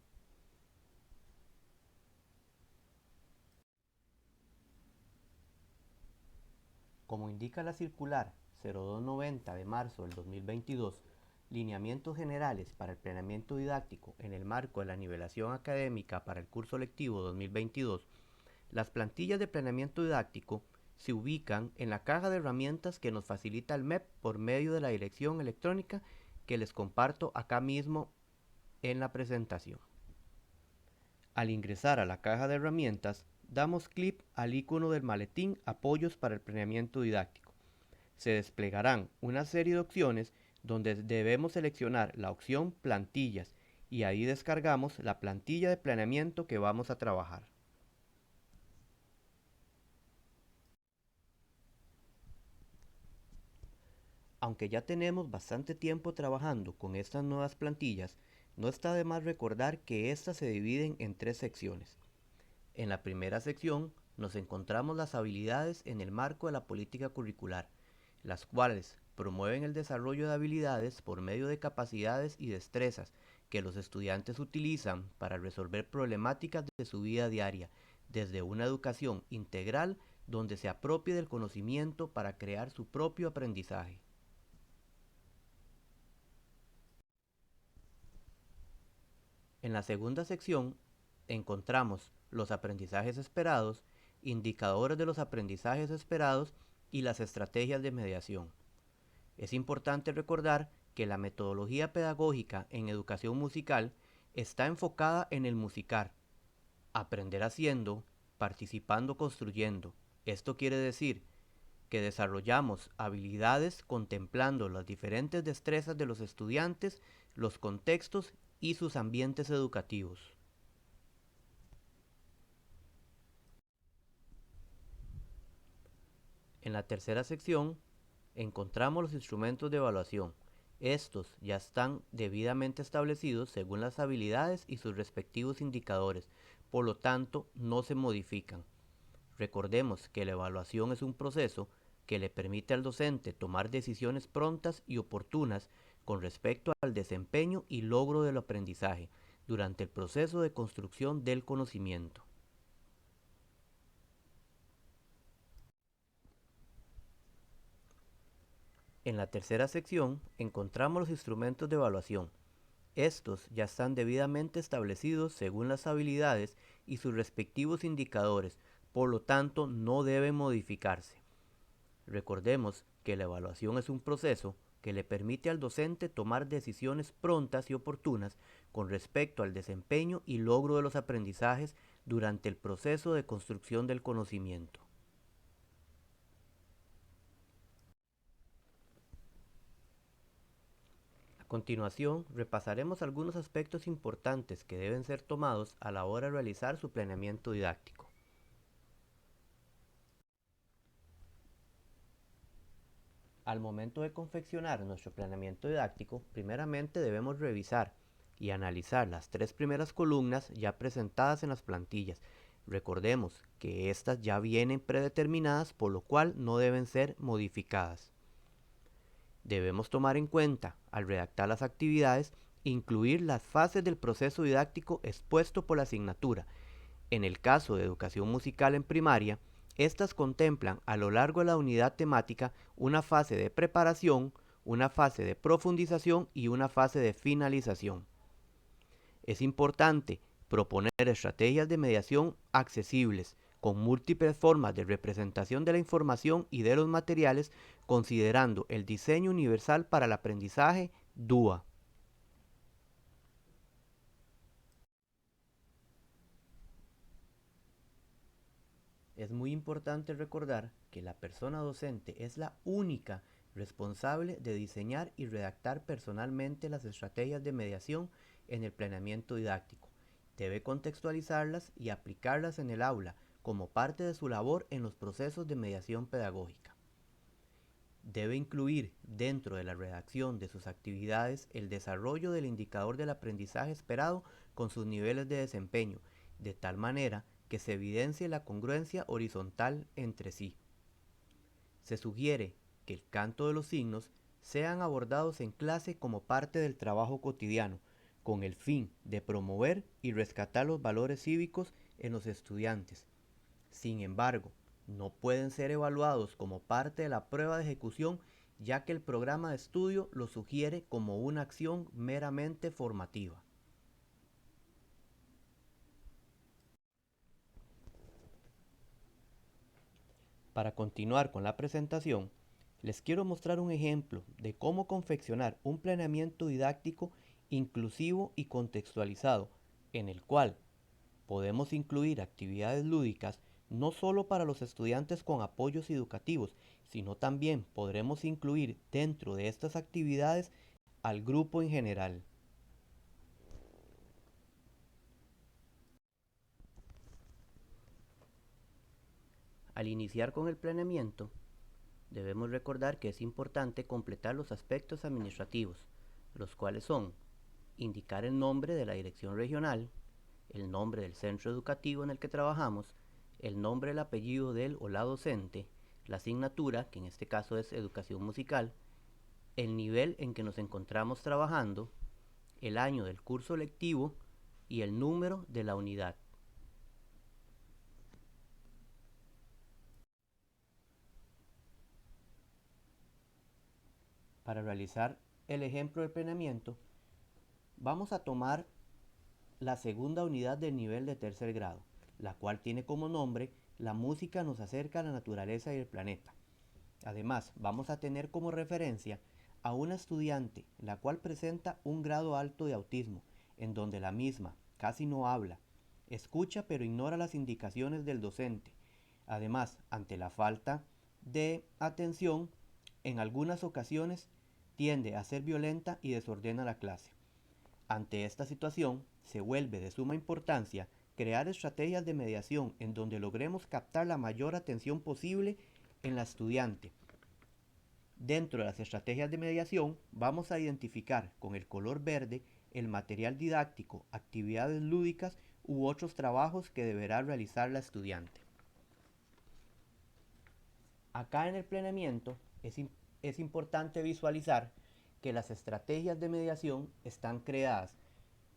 Como indica la circular 0290 de marzo del 2022, lineamientos generales para el planeamiento didáctico en el marco de la nivelación académica para el curso lectivo 2022, las plantillas de planeamiento didáctico se ubican en la caja de herramientas que nos facilita el MEP por medio de la dirección electrónica que les comparto acá mismo en la presentación. Al ingresar a la caja de herramientas, damos clic al icono del maletín Apoyos para el planeamiento didáctico. Se desplegarán una serie de opciones donde debemos seleccionar la opción Plantillas y ahí descargamos la plantilla de planeamiento que vamos a trabajar. Aunque ya tenemos bastante tiempo trabajando con estas nuevas plantillas, no está de más recordar que estas se dividen en 3 secciones. En la primera sección nos encontramos las habilidades en el marco de la política curricular, las cuales promueven el desarrollo de habilidades por medio de capacidades y destrezas que los estudiantes utilizan para resolver problemáticas de su vida diaria, desde una educación integral donde se apropie del conocimiento para crear su propio aprendizaje. En la segunda sección encontramos los aprendizajes esperados, indicadores de los aprendizajes esperados y las estrategias de mediación. Es importante recordar que la metodología pedagógica en educación musical está enfocada en el musicar, aprender haciendo, participando construyendo. Esto quiere decir que desarrollamos habilidades contemplando las diferentes destrezas de los estudiantes, los contextos y sus ambientes educativos. En la tercera sección encontramos los instrumentos de evaluación. Estos ya están debidamente establecidos según las habilidades y sus respectivos indicadores, por lo tanto no se modifican. Recordemos que la evaluación es un proceso que le permite al docente tomar decisiones prontas y oportunas con respecto al desempeño y logro del aprendizaje durante el proceso de construcción del conocimiento. En la tercera sección encontramos los instrumentos de evaluación. Estos ya están debidamente establecidos según las habilidades y sus respectivos indicadores, por lo tanto no deben modificarse. Recordemos que la evaluación es un proceso que le permite al docente tomar decisiones prontas y oportunas con respecto al desempeño y logro de los aprendizajes durante el proceso de construcción del conocimiento. A continuación, repasaremos algunos aspectos importantes que deben ser tomados a la hora de realizar su planeamiento didáctico. Al momento de confeccionar nuestro planeamiento didáctico, primeramente debemos revisar y analizar las 3 primeras columnas ya presentadas en las plantillas. Recordemos que estas ya vienen predeterminadas, por lo cual no deben ser modificadas. Debemos tomar en cuenta, al redactar las actividades, incluir las fases del proceso didáctico expuesto por la asignatura. En el caso de educación musical en primaria, estas contemplan a lo largo de la unidad temática una fase de preparación, una fase de profundización y una fase de finalización. Es importante proponer estrategias de mediación accesibles, con múltiples formas de representación de la información y de los materiales, considerando el diseño universal para el aprendizaje DUA. Es muy importante recordar que la persona docente es la única responsable de diseñar y redactar personalmente las estrategias de mediación en el planeamiento didáctico Debe contextualizarlas y aplicarlas en el aula como parte de su labor en los procesos de mediación pedagógica. Debe incluir dentro de la redacción de sus actividades el desarrollo del indicador del aprendizaje esperado con sus niveles de desempeño, de tal manera que se evidencie la congruencia horizontal entre sí. Se sugiere que el canto de los signos sean abordados en clase como parte del trabajo cotidiano, con el fin de promover y rescatar los valores cívicos en los estudiantes. Sin embargo, no pueden ser evaluados como parte de la prueba de ejecución, ya que el programa de estudio lo sugiere como una acción meramente formativa. Para continuar con la presentación, les quiero mostrar un ejemplo de cómo confeccionar un planeamiento didáctico inclusivo y contextualizado, en el cual podemos incluir actividades lúdicas no solo para los estudiantes con apoyos educativos, sino también podremos incluir dentro de estas actividades al grupo en general. Al iniciar con el planeamiento, debemos recordar que es importante completar los aspectos administrativos, los cuales son indicar el nombre de la dirección regional, el nombre del centro educativo en el que trabajamos, el nombre y el apellido del o la docente, la asignatura, que en este caso es educación musical, el nivel en que nos encontramos trabajando, el año del curso lectivo y el número de la unidad. Para realizar el ejemplo de planeamiento, vamos a tomar la segunda unidad del nivel de tercer grado, la cual tiene como nombre La música nos acerca a la naturaleza y el planeta. Además, vamos a tener como referencia a una estudiante, la cual presenta un grado alto de autismo, en donde la misma casi no habla, escucha pero ignora las indicaciones del docente. Además, ante la falta de atención, en algunas ocasiones tiende a ser violenta y desordena la clase. Ante esta situación, se vuelve de suma importancia crear estrategias de mediación en donde logremos captar la mayor atención posible en la estudiante. Dentro de las estrategias de mediación, vamos a identificar con el color verde el material didáctico, actividades lúdicas u otros trabajos que deberá realizar la estudiante. Acá en el planeamiento es importante visualizar que las estrategias de mediación están creadas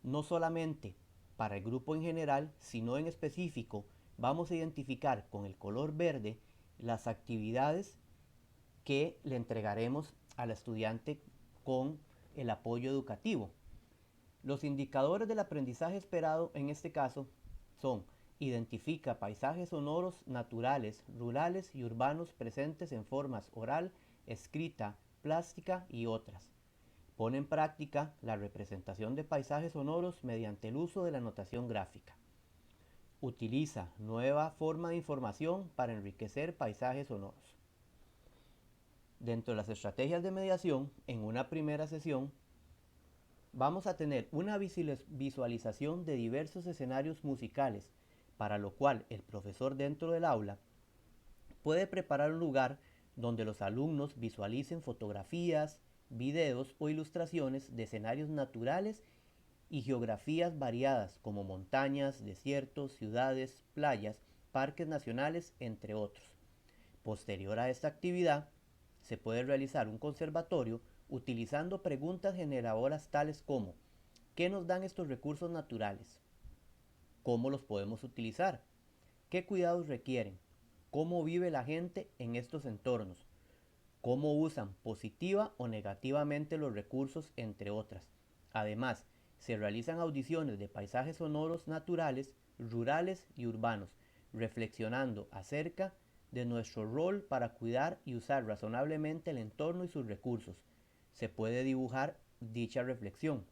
no solamente para el grupo en general, sino en específico vamos a identificar con el color verde las actividades que le entregaremos al estudiante con el apoyo educativo. Los indicadores del aprendizaje esperado en este caso son: identifica paisajes sonoros naturales, rurales y urbanos presentes en formas oral, escrita, plástica y otras. Pone en práctica la representación de paisajes sonoros mediante el uso de la notación gráfica. Utiliza nueva forma de información para enriquecer paisajes sonoros. Dentro de las estrategias de mediación, en una primera sesión, vamos a tener una visualización de diversos escenarios musicales, para lo cual el profesor dentro del aula puede preparar un lugar donde los alumnos visualicen fotografías, videos o ilustraciones de escenarios naturales y geografías variadas como montañas, desiertos, ciudades, playas, parques nacionales, entre otros. Posterior a esta actividad, se puede realizar un conservatorio utilizando preguntas generadoras tales como: ¿qué nos dan estos recursos naturales? ¿Cómo los podemos utilizar? ¿Qué cuidados requieren? ¿Cómo vive la gente en estos entornos? ¿Cómo usan positiva o negativamente los recursos, entre otras? Además, se realizan audiciones de paisajes sonoros naturales, rurales y urbanos, reflexionando acerca de nuestro rol para cuidar y usar razonablemente el entorno y sus recursos. Se puede dibujar dicha reflexión.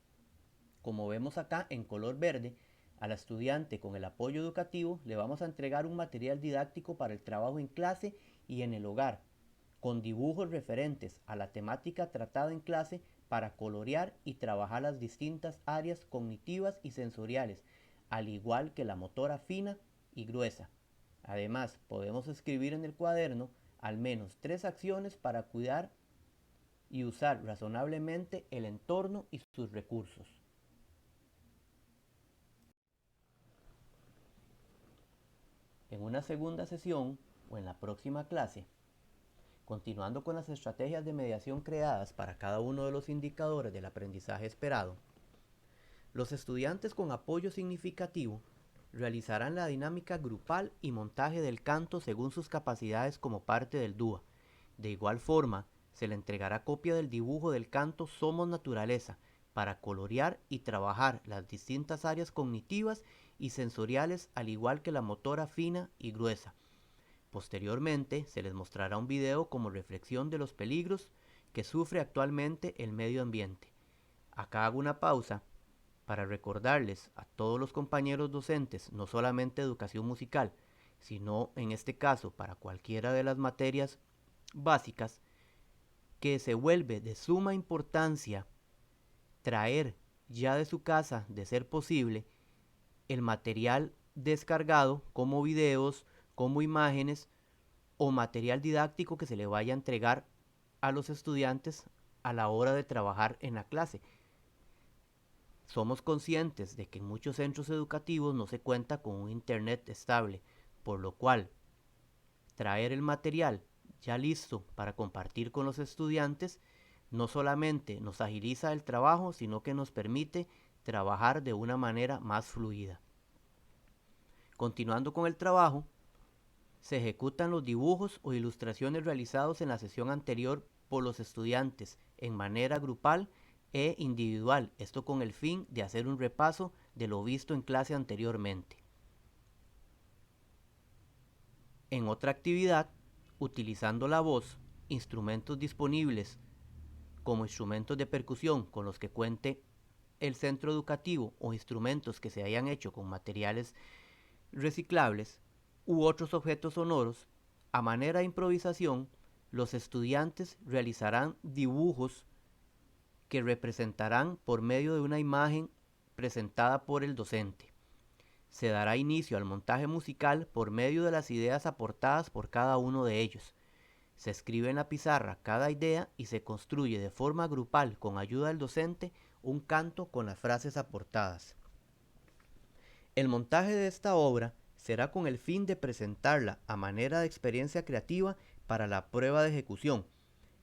Como vemos acá en color verde, al estudiante con el apoyo educativo le vamos a entregar un material didáctico para el trabajo en clase y en el hogar, con dibujos referentes a la temática tratada en clase para colorear y trabajar las distintas áreas cognitivas y sensoriales, al igual que la motora fina y gruesa. Además, podemos escribir en el cuaderno al menos 3 acciones para cuidar y usar razonablemente el entorno y sus recursos. En una segunda sesión o en la próxima clase, continuando con las estrategias de mediación creadas para cada uno de los indicadores del aprendizaje esperado, los estudiantes con apoyo significativo realizarán la dinámica grupal y montaje del canto según sus capacidades como parte del DUA. De igual forma, se le entregará copia del dibujo del canto Somos Naturaleza para colorear y trabajar las distintas áreas cognitivas y sensoriales, al igual que la motora fina y gruesa. Posteriormente, se les mostrará un video como reflexión de los peligros que sufre actualmente el medio ambiente. Acá hago una pausa para recordarles a todos los compañeros docentes, no solamente educación musical, sino en este caso para cualquiera de las materias básicas, que se vuelve de suma importancia traer ya de su casa, de ser posible, el material descargado como videos, como imágenes o material didáctico que se le vaya a entregar a los estudiantes a la hora de trabajar en la clase. Somos conscientes de que en muchos centros educativos no se cuenta con un internet estable, por lo cual traer el material ya listo para compartir con los estudiantes no solamente nos agiliza el trabajo, sino que nos permite trabajar de una manera más fluida. Continuando con el trabajo, se ejecutan los dibujos o ilustraciones realizados en la sesión anterior por los estudiantes en manera grupal e individual, esto con el fin de hacer un repaso de lo visto en clase anteriormente. En otra actividad, utilizando la voz, instrumentos disponibles como instrumentos de percusión con los que cuente el centro educativo o instrumentos que se hayan hecho con materiales reciclables u otros objetos sonoros, a manera de improvisación, los estudiantes realizarán dibujos que representarán por medio de una imagen presentada por el docente. Se dará inicio al montaje musical por medio de las ideas aportadas por cada uno de ellos. Se escribe en la pizarra cada idea y se construye de forma grupal, con ayuda del docente, un canto con las frases aportadas. El montaje de esta obra será con el fin de presentarla a manera de experiencia creativa para la prueba de ejecución.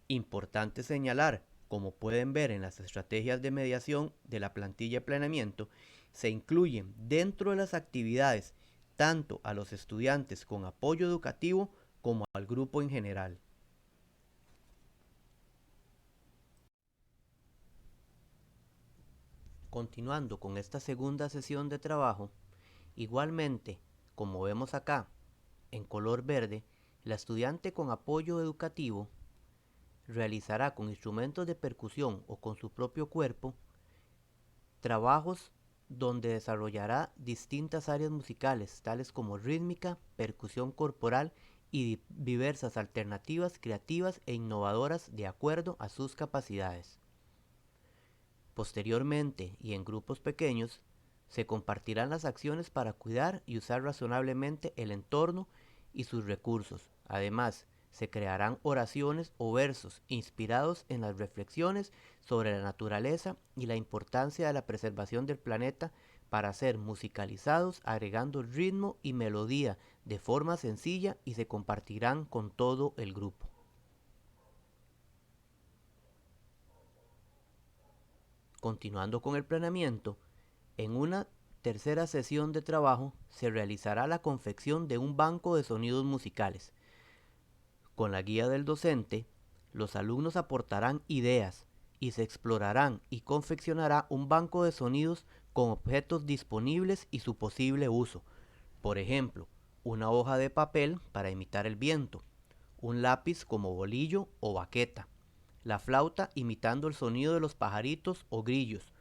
Importante señalar, como pueden ver en las estrategias de mediación de la plantilla de planeamiento, se incluyen dentro de las actividades tanto a los estudiantes con apoyo educativo como al grupo en general. Continuando con esta segunda sesión de trabajo, igualmente, como vemos acá, en color verde, la estudiante con apoyo educativo realizará con instrumentos de percusión o con su propio cuerpo trabajos donde desarrollará distintas áreas musicales, tales como rítmica, percusión corporal y diversas alternativas creativas e innovadoras de acuerdo a sus capacidades. Posteriormente, y en grupos pequeños, se compartirán las acciones para cuidar y usar razonablemente el entorno y sus recursos. Además, se crearán oraciones o versos inspirados en las reflexiones sobre la naturaleza y la importancia de la preservación del planeta para ser musicalizados agregando ritmo y melodía de forma sencilla y se compartirán con todo el grupo. Continuando con el planeamiento, en una tercera sesión de trabajo se realizará la confección de un banco de sonidos musicales. Con la guía del docente, los alumnos aportarán ideas y se explorarán y confeccionará un banco de sonidos con objetos disponibles y su posible uso. Por ejemplo, una hoja de papel para imitar el viento, un lápiz como bolillo o baqueta, la flauta imitando el sonido de los pajaritos o grillos,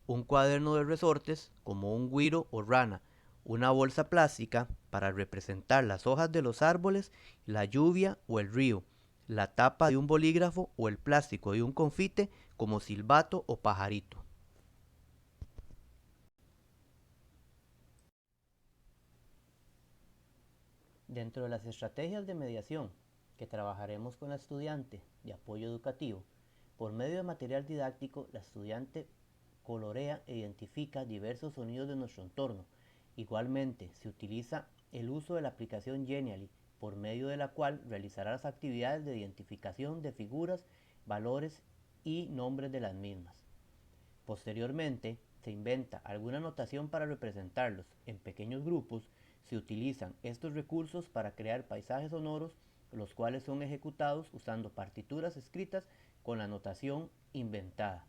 un cuaderno de resortes como un güiro o rana, una bolsa plástica para representar las hojas de los árboles, la lluvia o el río, la tapa de un bolígrafo o el plástico de un confite como silbato o pajarito. Dentro de las estrategias de mediación que trabajaremos con la estudiante de apoyo educativo, por medio de material didáctico, la estudiante colorea e identifica diversos sonidos de nuestro entorno. Igualmente, se utiliza el uso de la aplicación Genially, por medio de la cual realizará las actividades de identificación de figuras, valores y nombres de las mismas. Posteriormente, se inventa alguna notación para representarlos. En pequeños grupos se utilizan estos recursos para crear paisajes sonoros, los cuales son ejecutados usando partituras escritas con la notación inventada.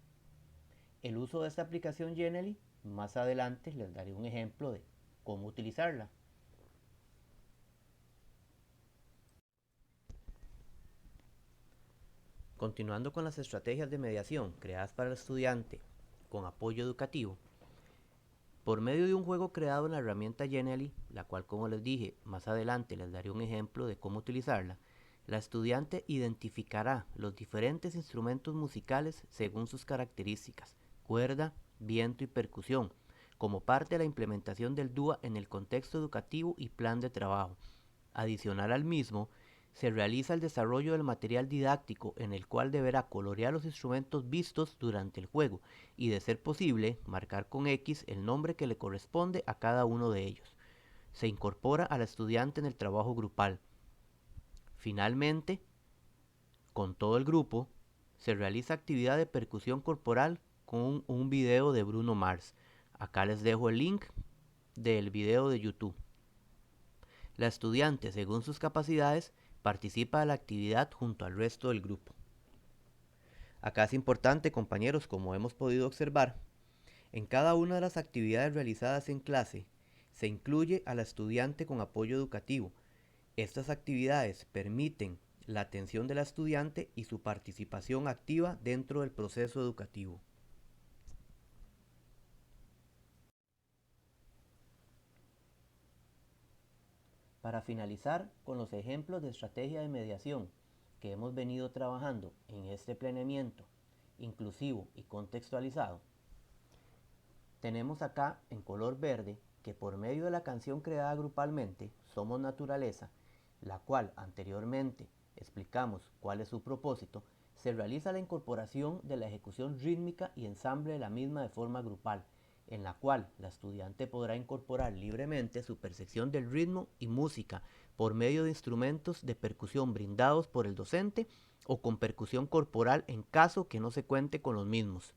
El uso de esta aplicación Genially, más adelante les daré un ejemplo de cómo utilizarla. Continuando con las estrategias de mediación creadas para el estudiante con apoyo educativo, por medio de un juego creado en la herramienta Genially, la cual, como les dije, más adelante les daré un ejemplo de cómo utilizarla, la estudiante identificará los diferentes instrumentos musicales según sus características, cuerda, viento y percusión, como parte de la implementación del DUA en el contexto educativo y plan de trabajo. Adicional al mismo, se realiza el desarrollo del material didáctico en el cual deberá colorear los instrumentos vistos durante el juego y, de ser posible, marcar con X el nombre que le corresponde a cada uno de ellos. Se incorpora al estudiante en el trabajo grupal. Finalmente, con todo el grupo, se realiza actividad de percusión corporal con un video de Bruno Mars. Acá les dejo el link del video de YouTube. La estudiante, según sus capacidades, participa de la actividad junto al resto del grupo. Acá es importante, compañeros, como hemos podido observar, en cada una de las actividades realizadas en clase se incluye a la estudiante con apoyo educativo. Estas actividades permiten la atención de la estudiante y su participación activa dentro del proceso educativo. Para finalizar con los ejemplos de estrategia de mediación que hemos venido trabajando en este planeamiento inclusivo y contextualizado, tenemos acá en color verde que por medio de la canción creada grupalmente, Somos Naturaleza, la cual anteriormente explicamos cuál es su propósito, se realiza la incorporación de la ejecución rítmica y ensamble de la misma de forma grupal, en la cual la estudiante podrá incorporar libremente su percepción del ritmo y música por medio de instrumentos de percusión brindados por el docente o con percusión corporal en caso que no se cuente con los mismos.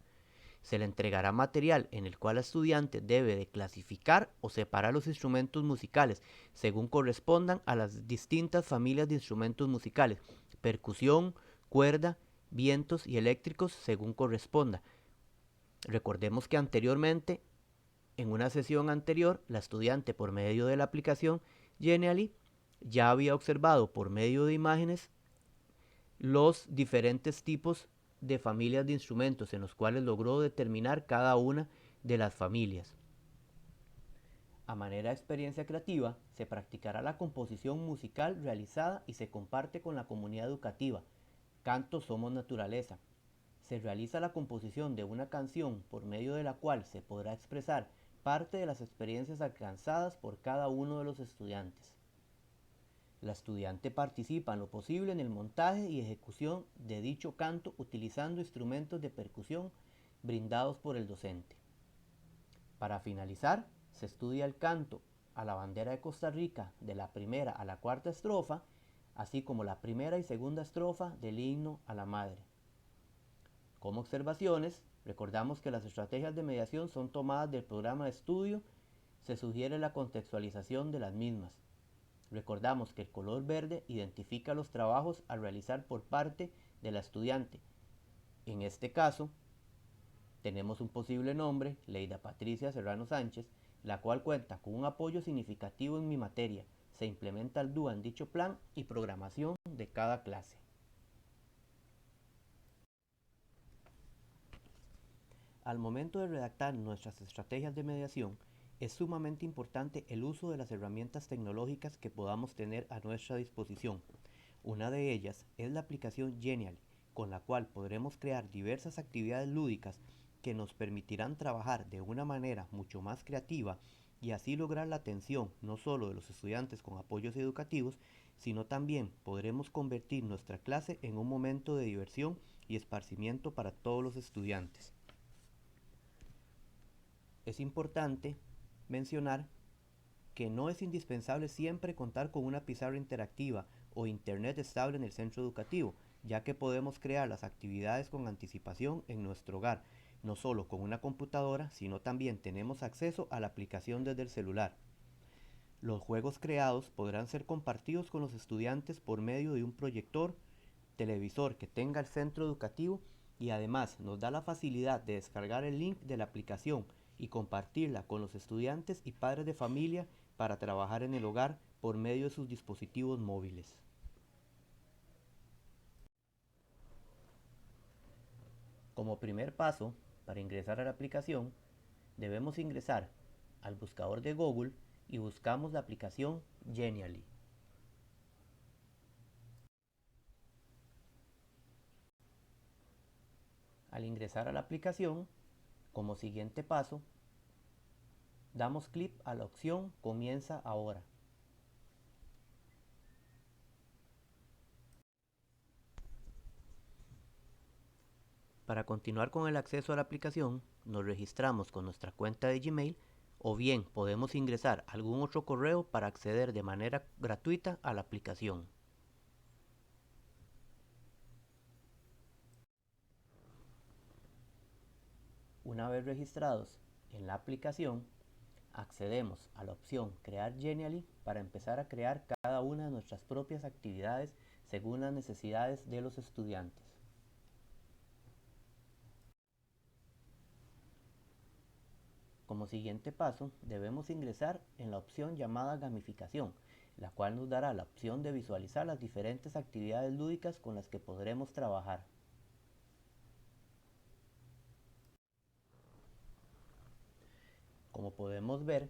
Se le entregará material en el cual la estudiante debe de clasificar o separar los instrumentos musicales según correspondan a las distintas familias de instrumentos musicales, percusión, cuerda, vientos y eléctricos según corresponda. Recordemos que anteriormente, en una sesión anterior, la estudiante por medio de la aplicación Genially ya había observado por medio de imágenes los diferentes tipos de familias de instrumentos en los cuales logró determinar cada una de las familias. A manera de experiencia creativa, se practicará la composición musical realizada y se comparte con la comunidad educativa. Canto Somos Naturaleza. Se realiza la composición de una canción por medio de la cual se podrá expresar parte de las experiencias alcanzadas por cada uno de los estudiantes. La estudiante participa en lo posible en el montaje y ejecución de dicho canto utilizando instrumentos de percusión brindados por el docente. Para finalizar, se estudia el canto a la bandera de Costa Rica de la primera a la cuarta estrofa, así como la primera y segunda estrofa del himno a la madre. Como observaciones, recordamos que las estrategias de mediación son tomadas del programa de estudio, se sugiere la contextualización de las mismas. Recordamos que el color verde identifica los trabajos a realizar por parte de la estudiante. En este caso, tenemos un posible nombre, Leida Patricia Serrano Sánchez, la cual cuenta con un apoyo significativo en mi materia. Se implementa el DUA en dicho plan y programación de cada clase. Al momento de redactar nuestras estrategias de mediación, es sumamente importante el uso de las herramientas tecnológicas que podamos tener a nuestra disposición. Una de ellas es la aplicación Genially, con la cual podremos crear diversas actividades lúdicas que nos permitirán trabajar de una manera mucho más creativa y así lograr la atención no solo de los estudiantes con apoyos educativos, sino también podremos convertir nuestra clase en un momento de diversión y esparcimiento para todos los estudiantes. Es importante mencionar que no es indispensable siempre contar con una pizarra interactiva o internet estable en el centro educativo, ya que podemos crear las actividades con anticipación en nuestro hogar, no solo con una computadora, sino también tenemos acceso a la aplicación desde el celular. Los juegos creados podrán ser compartidos con los estudiantes por medio de un proyector, televisor que tenga el centro educativo y además nos da la facilidad de descargar el link de la aplicación y compartirla con los estudiantes y padres de familia para trabajar en el hogar por medio de sus dispositivos móviles. Como primer paso, para ingresar a la aplicación, debemos ingresar al buscador de Google y buscamos la aplicación Genially. Al ingresar a la aplicación, como siguiente paso, damos clic a la opción Comienza ahora. Para continuar con el acceso a la aplicación, nos registramos con nuestra cuenta de Gmail o bien podemos ingresar algún otro correo para acceder de manera gratuita a la aplicación. Una vez registrados en la aplicación, accedemos a la opción Crear Genially para empezar a crear cada una de nuestras propias actividades según las necesidades de los estudiantes. Como siguiente paso, debemos ingresar en la opción llamada Gamificación, la cual nos dará la opción de visualizar las diferentes actividades lúdicas con las que podremos trabajar. Como podemos ver,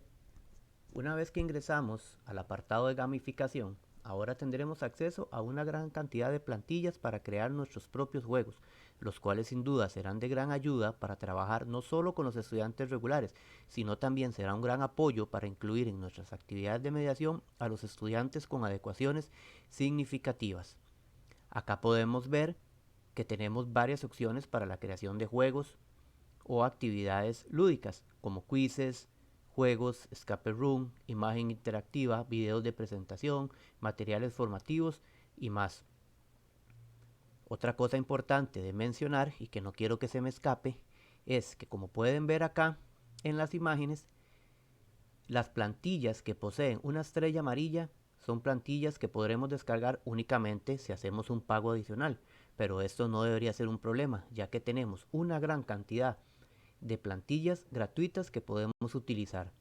una vez que ingresamos al apartado de gamificación, ahora tendremos acceso a una gran cantidad de plantillas para crear nuestros propios juegos, los cuales sin duda serán de gran ayuda para trabajar no solo con los estudiantes regulares, sino también será un gran apoyo para incluir en nuestras actividades de mediación a los estudiantes con adecuaciones significativas. Acá podemos ver que tenemos varias opciones para la creación de juegos o actividades lúdicas, como quizzes, juegos, escape room, imagen interactiva, videos de presentación, materiales formativos y más. Otra cosa importante de mencionar y que no quiero que se me escape es que, como pueden ver acá en las imágenes, las plantillas que poseen una estrella amarilla son plantillas que podremos descargar únicamente si hacemos un pago adicional, pero esto no debería ser un problema, ya que tenemos una gran cantidad de plantillas gratuitas que podemos utilizar.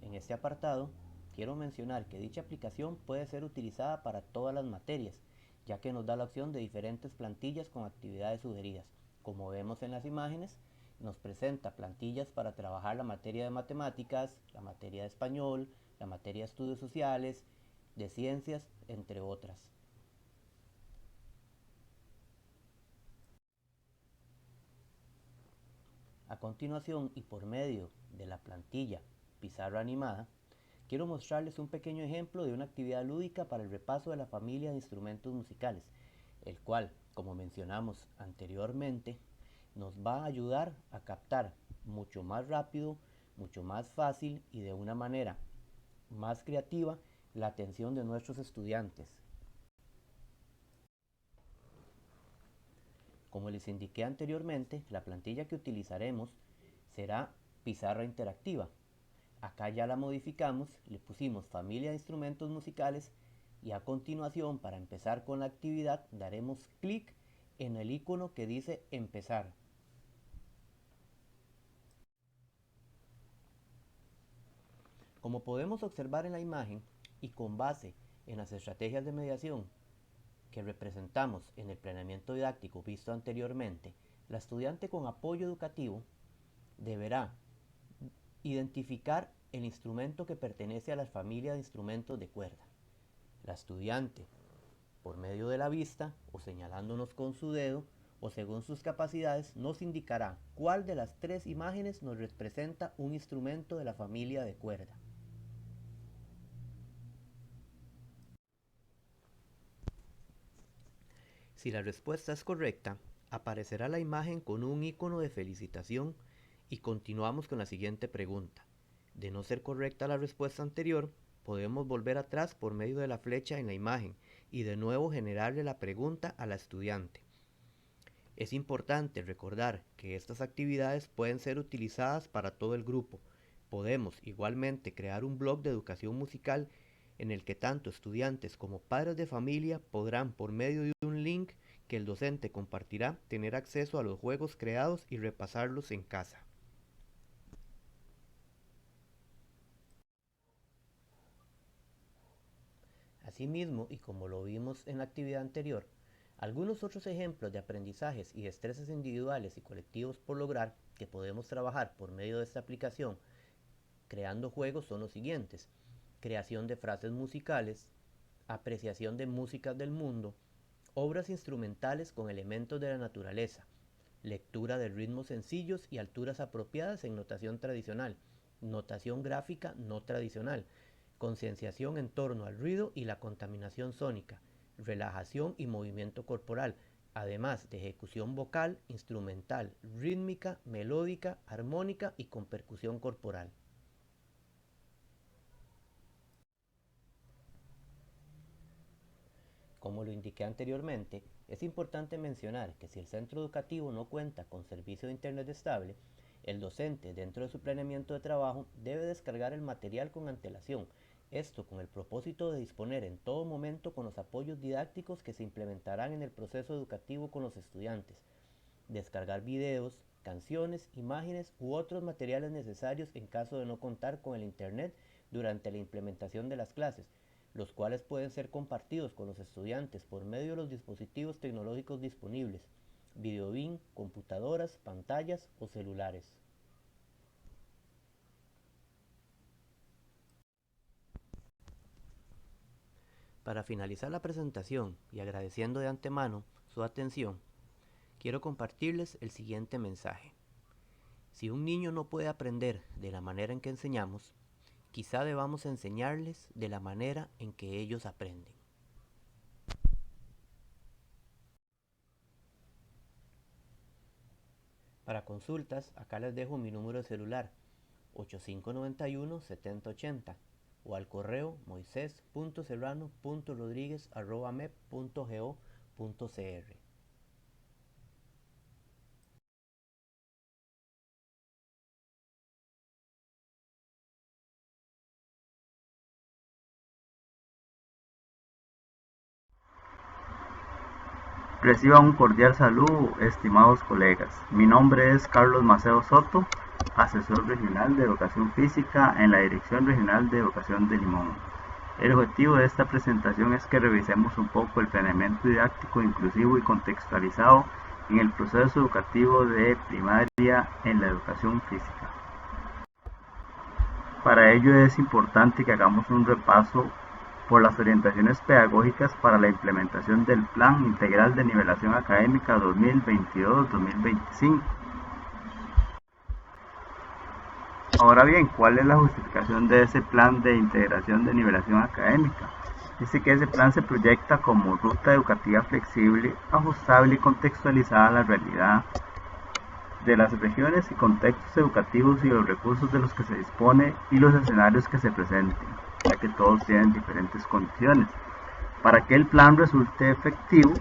En este apartado, quiero mencionar que dicha aplicación puede ser utilizada para todas las materias, ya que nos da la opción de diferentes plantillas con actividades sugeridas. Como vemos en las imágenes, nos presenta plantillas para trabajar la materia de matemáticas, la materia de español, la materia de estudios sociales, de ciencias, entre otras. A continuación, y por medio de la plantilla Pizarra Animada, quiero mostrarles un pequeño ejemplo de una actividad lúdica para el repaso de la familia de instrumentos musicales, el cual, como mencionamos anteriormente, nos va a ayudar a captar mucho más rápido, mucho más fácil y de una manera más creativa la atención de nuestros estudiantes. Como les indiqué anteriormente, la plantilla que utilizaremos será pizarra interactiva. Acá ya la modificamos, le pusimos familia de instrumentos musicales y a continuación, para empezar con la actividad, daremos clic en el icono que dice empezar. Como podemos observar en la imagen y con base en las estrategias de mediación que representamos en el planeamiento didáctico visto anteriormente, la estudiante con apoyo educativo deberá identificar el instrumento que pertenece a la familia de instrumentos de cuerda. La estudiante, por medio de la vista o señalándonos con su dedo o según sus capacidades nos indicará cuál de las 3 imágenes nos representa un instrumento de la familia de cuerda. Si la respuesta es correcta, aparecerá la imagen con un icono de felicitación y continuamos con la siguiente pregunta. De no ser correcta la respuesta anterior, podemos volver atrás por medio de la flecha en la imagen y de nuevo generarle la pregunta a la estudiante. Es importante recordar que estas actividades pueden ser utilizadas para todo el grupo. Podemos igualmente crear un blog de educación musical en el que tanto estudiantes como padres de familia podrán, por medio de un link que el docente compartirá, tener acceso a los juegos creados y repasarlos en casa. Asimismo, y como lo vimos en la actividad anterior, algunos otros ejemplos de aprendizajes y destrezas individuales y colectivos por lograr que podemos trabajar por medio de esta aplicación creando juegos son los siguientes: creación de frases musicales, apreciación de músicas del mundo, obras instrumentales con elementos de la naturaleza, lectura de ritmos sencillos y alturas apropiadas en notación tradicional, notación gráfica no tradicional, concienciación en torno al ruido y la contaminación sónica, relajación y movimiento corporal, además de ejecución vocal, instrumental, rítmica, melódica, armónica y con percusión corporal. Como lo indiqué anteriormente, es importante mencionar que si el centro educativo no cuenta con servicio de Internet estable, el docente, dentro de su planeamiento de trabajo, debe descargar el material con antelación, esto con el propósito de disponer en todo momento con los apoyos didácticos que se implementarán en el proceso educativo con los estudiantes, descargar videos, canciones, imágenes u otros materiales necesarios en caso de no contar con el Internet durante la implementación de las clases, los cuales pueden ser compartidos con los estudiantes por medio de los dispositivos tecnológicos disponibles, videobeam, computadoras, pantallas o celulares. Para finalizar la presentación y agradeciendo de antemano su atención, quiero compartirles el siguiente mensaje. Si un niño no puede aprender de la manera en que enseñamos, quizá debamos enseñarles de la manera en que ellos aprenden. Para consultas, acá les dejo mi número de celular, 8591-7080, o al correo moises.serrano.rodriguez@mep.go.cr. Reciban un cordial saludo, estimados colegas. Mi nombre es Carlos Maceo Soto, asesor regional de Educación Física en la Dirección Regional de Educación de Limón. El objetivo de esta presentación es que revisemos un poco el planeamiento didáctico inclusivo y contextualizado en el proceso educativo de primaria en la educación física. Para ello es importante que hagamos un repaso por las orientaciones pedagógicas para la implementación del Plan Integral de Nivelación Académica 2022-2025. Ahora bien, ¿cuál es la justificación de ese plan de integración de nivelación académica? Dice que ese plan se proyecta como ruta educativa flexible, ajustable y contextualizada a la realidad de las regiones y contextos educativos y los recursos de los que se dispone y los escenarios que se presenten, ya que todos tienen diferentes condiciones. Para que el plan resulte efectivo,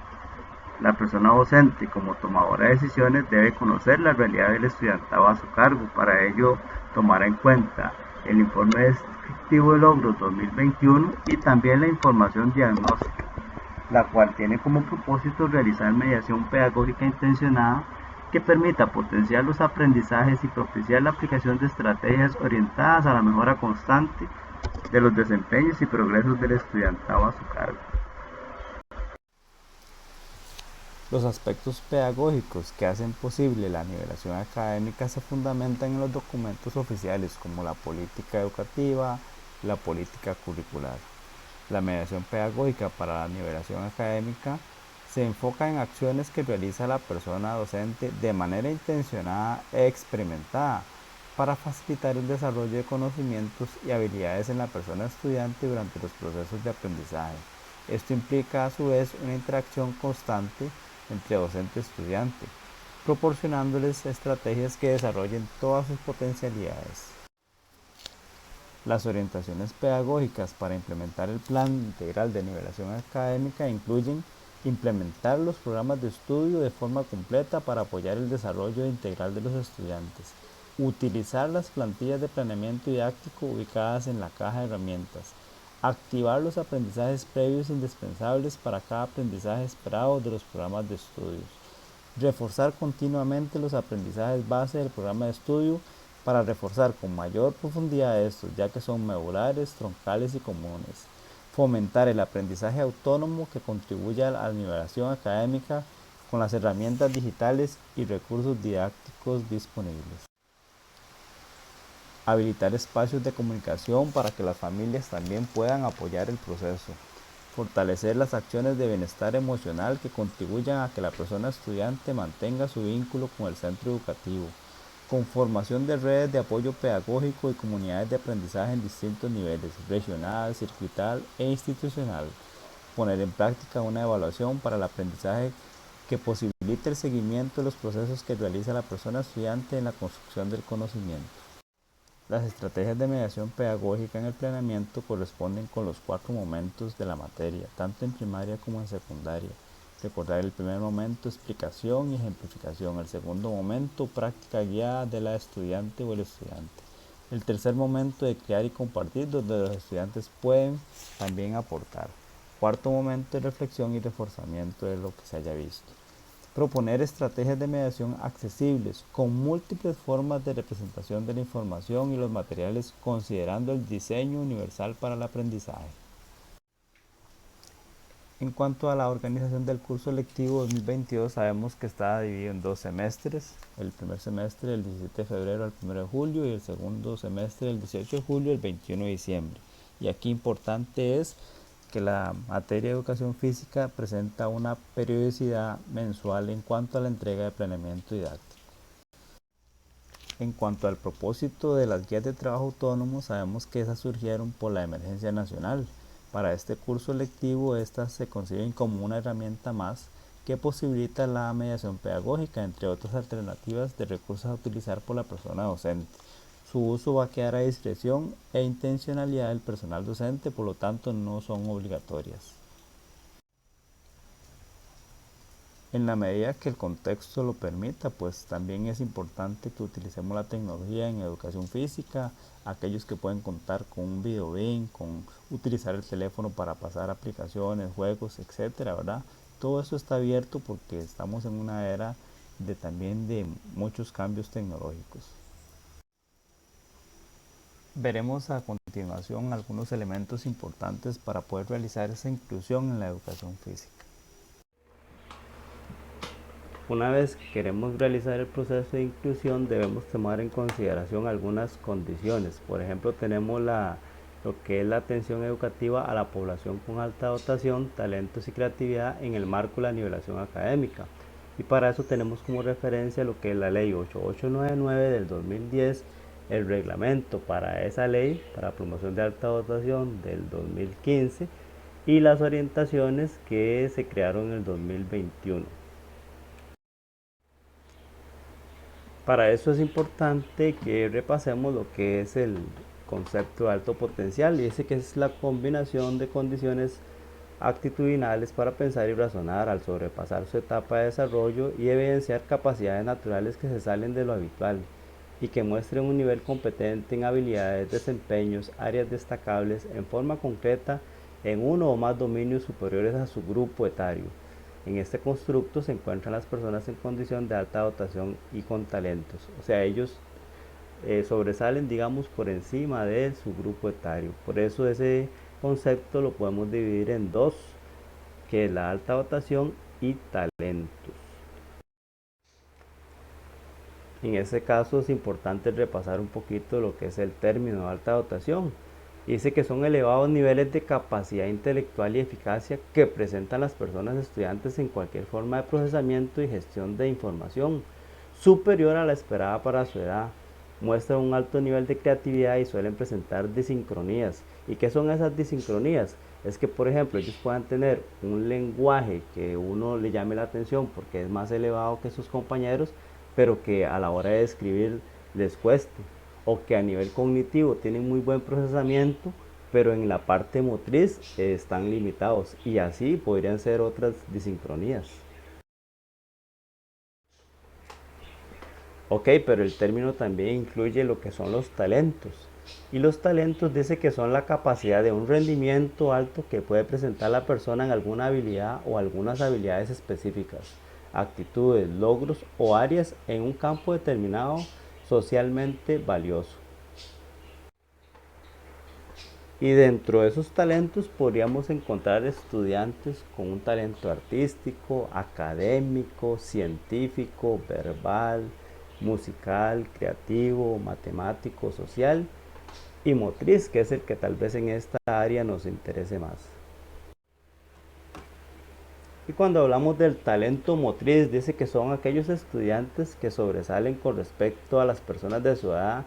la persona docente como tomadora de decisiones debe conocer la realidad del estudiantado a su cargo. Para ello tomará en cuenta el informe descriptivo de logros 2021 y también la información diagnóstica, la cual tiene como propósito realizar mediación pedagógica intencionada que permita potenciar los aprendizajes y propiciar la aplicación de estrategias orientadas a la mejora constante de los desempeños y progresos del estudiantado a su cargo. Los aspectos pedagógicos que hacen posible la nivelación académica se fundamentan en los documentos oficiales como la política educativa, la política curricular. La mediación pedagógica para la nivelación académica Se enfoca en acciones que realiza la persona docente de manera intencionada e experimentada para facilitar el desarrollo de conocimientos y habilidades en la persona estudiante durante los procesos de aprendizaje. Esto implica a su vez una interacción constante entre docente y estudiante, proporcionándoles estrategias que desarrollen todas sus potencialidades. Las orientaciones pedagógicas para implementar el Plan Integral de Nivelación Académica incluyen implementar los programas de estudio de forma completa para apoyar el desarrollo integral de los estudiantes, utilizar las plantillas de planeamiento didáctico ubicadas en la caja de herramientas, activar los aprendizajes previos indispensables para cada aprendizaje esperado de los programas de estudios, reforzar continuamente los aprendizajes base del programa de estudio para reforzar con mayor profundidad estos, ya que son medulares, troncales y comunes. Fomentar el aprendizaje autónomo que contribuya a la nivelación académica con las herramientas digitales y recursos didácticos disponibles. Habilitar espacios de comunicación para que las familias también puedan apoyar el proceso. Fortalecer las acciones de bienestar emocional que contribuyan a que la persona estudiante mantenga su vínculo con el centro educativo, con formación de redes de apoyo pedagógico y comunidades de aprendizaje en distintos niveles, regional, circuital e institucional. Poner en práctica una evaluación para el aprendizaje que posibilite el seguimiento de los procesos que realiza la persona estudiante en la construcción del conocimiento. Las estrategias de mediación pedagógica en el planeamiento corresponden con los 4 momentos de la materia, tanto en primaria como en secundaria. Recordar el primer momento, explicación y ejemplificación. El segundo momento, práctica guiada de la estudiante o el estudiante. El tercer momento, de crear y compartir, donde los estudiantes pueden también aportar. Cuarto momento, de reflexión y reforzamiento de lo que se haya visto. Proponer estrategias de mediación accesibles, con múltiples formas de representación de la información y los materiales, considerando el diseño universal para el aprendizaje. En cuanto a la organización del curso lectivo 2022, sabemos que está dividido en 2 semestres. El primer semestre del 17 de febrero al 1 de julio y el segundo semestre del 18 de julio al 21 de diciembre. Y aquí importante es que la materia de educación física presenta una periodicidad mensual en cuanto a la entrega de planeamiento didáctico. En cuanto al propósito de las guías de trabajo autónomo, sabemos que esas surgieron por la emergencia nacional. Para este curso lectivo, estas se conciben como una herramienta más que posibilita la mediación pedagógica, entre otras alternativas de recursos a utilizar por la persona docente. Su uso va a quedar a discreción e intencionalidad del personal docente, por lo tanto no son obligatorias. En la medida que el contexto lo permita, pues también es importante que utilicemos la tecnología en educación física, aquellos que pueden contar con un videolink, con utilizar el teléfono para pasar aplicaciones, juegos, etcétera, ¿verdad? Todo eso está abierto porque estamos en una era también de muchos cambios tecnológicos. Veremos a continuación algunos elementos importantes para poder realizar esa inclusión en la educación física. Una vez que queremos realizar el proceso de inclusión, debemos tomar en consideración algunas condiciones. Por ejemplo, tenemos lo que es la atención educativa a la población con alta dotación, talentos y creatividad en el marco de la nivelación académica. Y para eso tenemos como referencia lo que es la ley 8899 del 2010, el reglamento para esa ley, para promoción de alta dotación del 2015 y las orientaciones que se crearon en el 2021. Para eso es importante que repasemos lo que es el concepto de alto potencial, y dice que es la combinación de condiciones actitudinales para pensar y razonar al sobrepasar su etapa de desarrollo y evidenciar capacidades naturales que se salen de lo habitual y que muestren un nivel competente en habilidades, desempeños, áreas destacables en forma concreta en uno o más dominios superiores a su grupo etario. En este constructo se encuentran las personas en condición de alta dotación y con talentos, o sea, ellos sobresalen, digamos, por encima de su grupo etario. Por eso ese concepto lo podemos dividir en 2, que es la alta dotación y talentos. En este caso es importante repasar un poquito lo que es el término de alta dotación. Dice que son elevados niveles de capacidad intelectual y eficacia que presentan las personas estudiantes en cualquier forma de procesamiento y gestión de información, superior a la esperada para su edad. Muestran un alto nivel de creatividad y suelen presentar disincronías. ¿Y qué son esas disincronías? Es que, por ejemplo, ellos puedan tener un lenguaje que uno le llame la atención porque es más elevado que sus compañeros, pero que a la hora de escribir les cueste, o que a nivel cognitivo tienen muy buen procesamiento, pero en la parte motriz están limitados, y así podrían ser otras disincronías. Ok, pero el término también incluye lo que son los talentos. Y los talentos dice que son la capacidad de un rendimiento alto que puede presentar la persona en alguna habilidad o algunas habilidades específicas, actitudes, logros o áreas en un campo determinado socialmente valioso. Y dentro de esos talentos podríamos encontrar estudiantes con un talento artístico, académico, científico, verbal, musical, creativo, matemático, social y motriz, que es el que tal vez en esta área nos interese más. Y cuando hablamos del talento motriz, dice que son aquellos estudiantes que sobresalen con respecto a las personas de su edad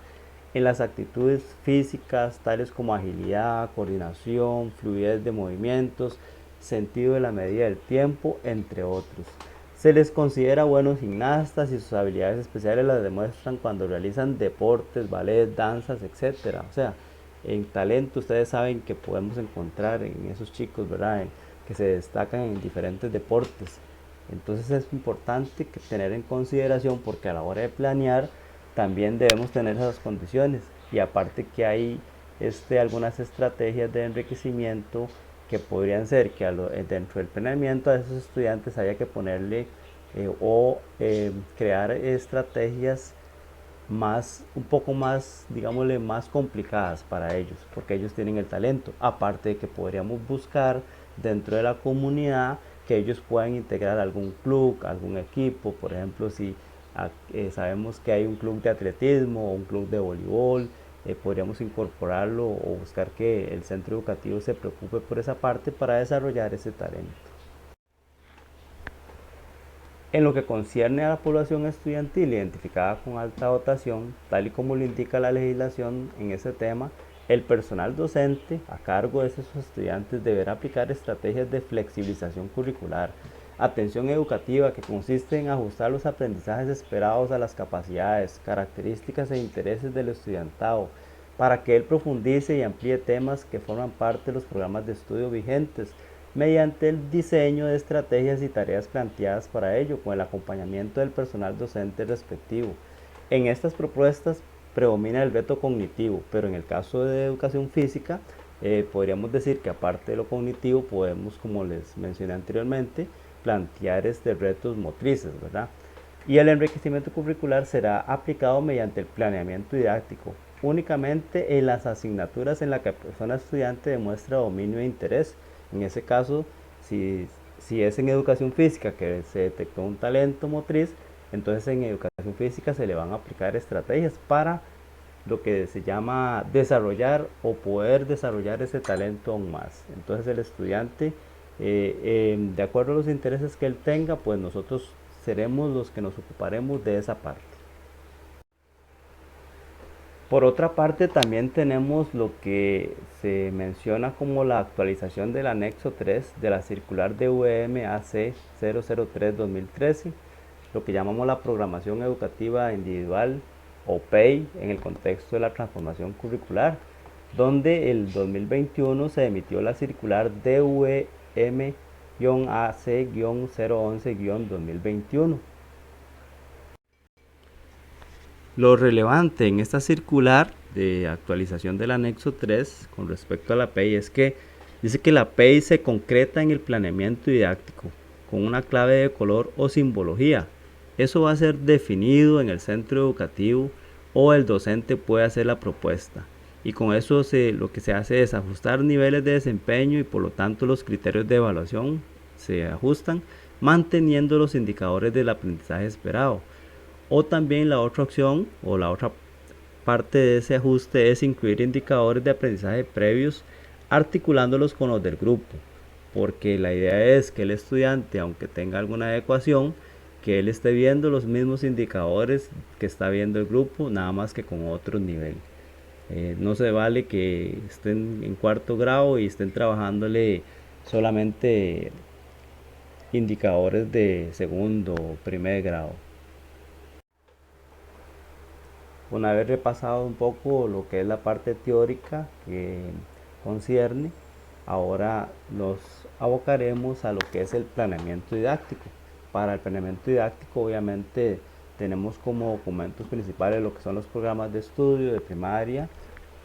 en las actitudes físicas, tales como agilidad, coordinación, fluidez de movimientos, sentido de la medida del tiempo, entre otros. Se les considera buenos gimnastas y sus habilidades especiales las demuestran cuando realizan deportes, ballet, danzas, etc. O sea, en talento ustedes saben que podemos encontrar en esos chicos, ¿verdad? Que se destacan en diferentes deportes. Entonces es importante tener en consideración, porque a la hora de planear también debemos tener esas condiciones, y aparte que hay algunas estrategias de enriquecimiento que podrían ser que dentro del planeamiento a esos estudiantes haya que ponerle crear estrategias un poco más, digámosle, más complicadas para ellos, porque ellos tienen el talento. Aparte de que podríamos buscar dentro de la comunidad que ellos puedan integrar algún club, algún equipo. Por ejemplo, si sabemos que hay un club de atletismo o un club de voleibol, podríamos incorporarlo o buscar que el centro educativo se preocupe por esa parte para desarrollar ese talento. En lo que concierne a la población estudiantil identificada con alta dotación, tal y como lo indica la legislación en ese tema, el personal docente a cargo de esos estudiantes deberá aplicar estrategias de flexibilización curricular, atención educativa, que consiste en ajustar los aprendizajes esperados a las capacidades, características e intereses del estudiantado, para que él profundice y amplíe temas que forman parte de los programas de estudio vigentes, mediante el diseño de estrategias y tareas planteadas para ello, con el acompañamiento del personal docente respectivo. En estas propuestas predomina el reto cognitivo, pero en el caso de educación física, podríamos decir que aparte de lo cognitivo podemos, como les mencioné anteriormente, plantear retos motrices, ¿verdad? Y el enriquecimiento curricular será aplicado mediante el planeamiento didáctico, únicamente en las asignaturas en las que la persona estudiante demuestra dominio e interés. En ese caso, si es en educación física que se detectó un talento motriz, entonces en educación física se le van a aplicar estrategias para lo que se llama desarrollar o poder desarrollar ese talento aún más. Entonces el estudiante, de acuerdo a los intereses que él tenga, pues nosotros seremos los que nos ocuparemos de esa parte. Por otra parte, también tenemos lo que se menciona como la actualización del anexo 3 de la circular DVM AC 003-2013, lo que llamamos la programación educativa individual o PEI en el contexto de la transformación curricular, donde el 2021 se emitió la circular DVM-AC-011-2021. Lo relevante en esta circular de actualización del anexo 3 con respecto a la PEI es que dice que la PEI se concreta en el planeamiento didáctico con una clave de color o simbología. Eso va a ser definido en el centro educativo, o el docente puede hacer la propuesta, y con eso lo que se hace es ajustar niveles de desempeño, y por lo tanto los criterios de evaluación se ajustan manteniendo los indicadores del aprendizaje esperado. O también la otra opción o la otra parte de ese ajuste es incluir indicadores de aprendizaje previos articulándolos con los del grupo, porque la idea es que el estudiante, aunque tenga alguna adecuación, que él esté viendo los mismos indicadores que está viendo el grupo, nada más que con otro nivel. No se vale que estén en cuarto grado y estén trabajándole solamente indicadores de segundo o primer grado. Una vez repasado un poco lo que es la parte teórica que concierne, ahora nos abocaremos a lo que es el planeamiento didáctico. Para el planeamiento didáctico, obviamente, tenemos como documentos principales lo que son los programas de estudio de primaria,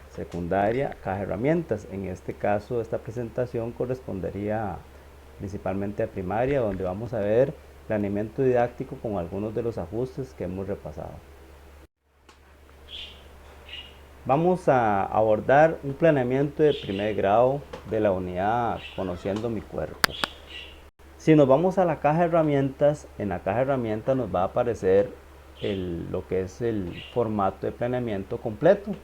secundaria, caja de herramientas. En este caso, esta presentación correspondería principalmente a primaria, donde vamos a ver planeamiento didáctico con algunos de los ajustes que hemos repasado. Vamos a abordar un planeamiento de primer grado de la unidad Conociendo mi cuerpo. Si nos vamos a la caja de herramientas, en la caja de herramientas nos va a aparecer lo que es el formato de planeamiento completo,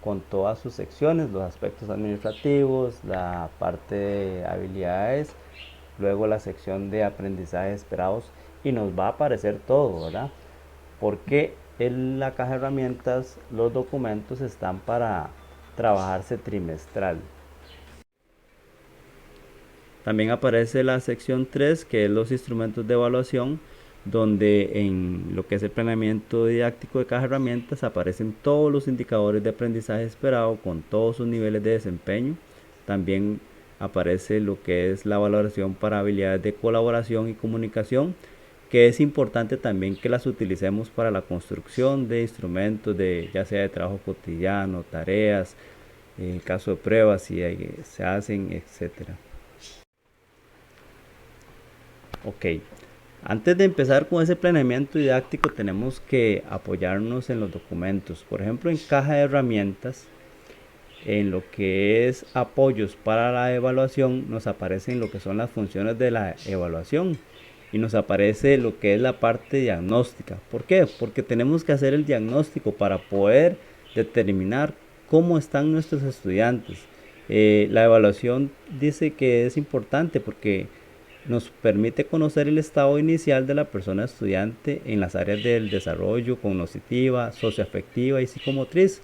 con todas sus secciones, los aspectos administrativos, la parte de habilidades, luego la sección de aprendizaje esperados, y nos va a aparecer todo, ¿verdad? Porque en la caja de herramientas los documentos están para trabajarse trimestral. También aparece la sección 3, que es los instrumentos de evaluación, donde en lo que es el planeamiento didáctico de caja de herramientas aparecen todos los indicadores de aprendizaje esperado con todos sus niveles de desempeño. También aparece lo que es la valoración para habilidades de colaboración y comunicación, que es importante también que las utilicemos para la construcción de instrumentos, ya sea de trabajo cotidiano, tareas, en caso de pruebas, si se hacen, etcétera. Ok, antes de empezar con ese planeamiento didáctico tenemos que apoyarnos en los documentos. Por ejemplo, en caja de herramientas, en lo que es apoyos para la evaluación, nos aparecen lo que son las funciones de la evaluación y nos aparece lo que es la parte diagnóstica. ¿Por qué? Porque tenemos que hacer el diagnóstico para poder determinar cómo están nuestros estudiantes. La evaluación dice que es importante porque nos permite conocer el estado inicial de la persona estudiante en las áreas del desarrollo cognitiva, socioafectiva y psicomotriz,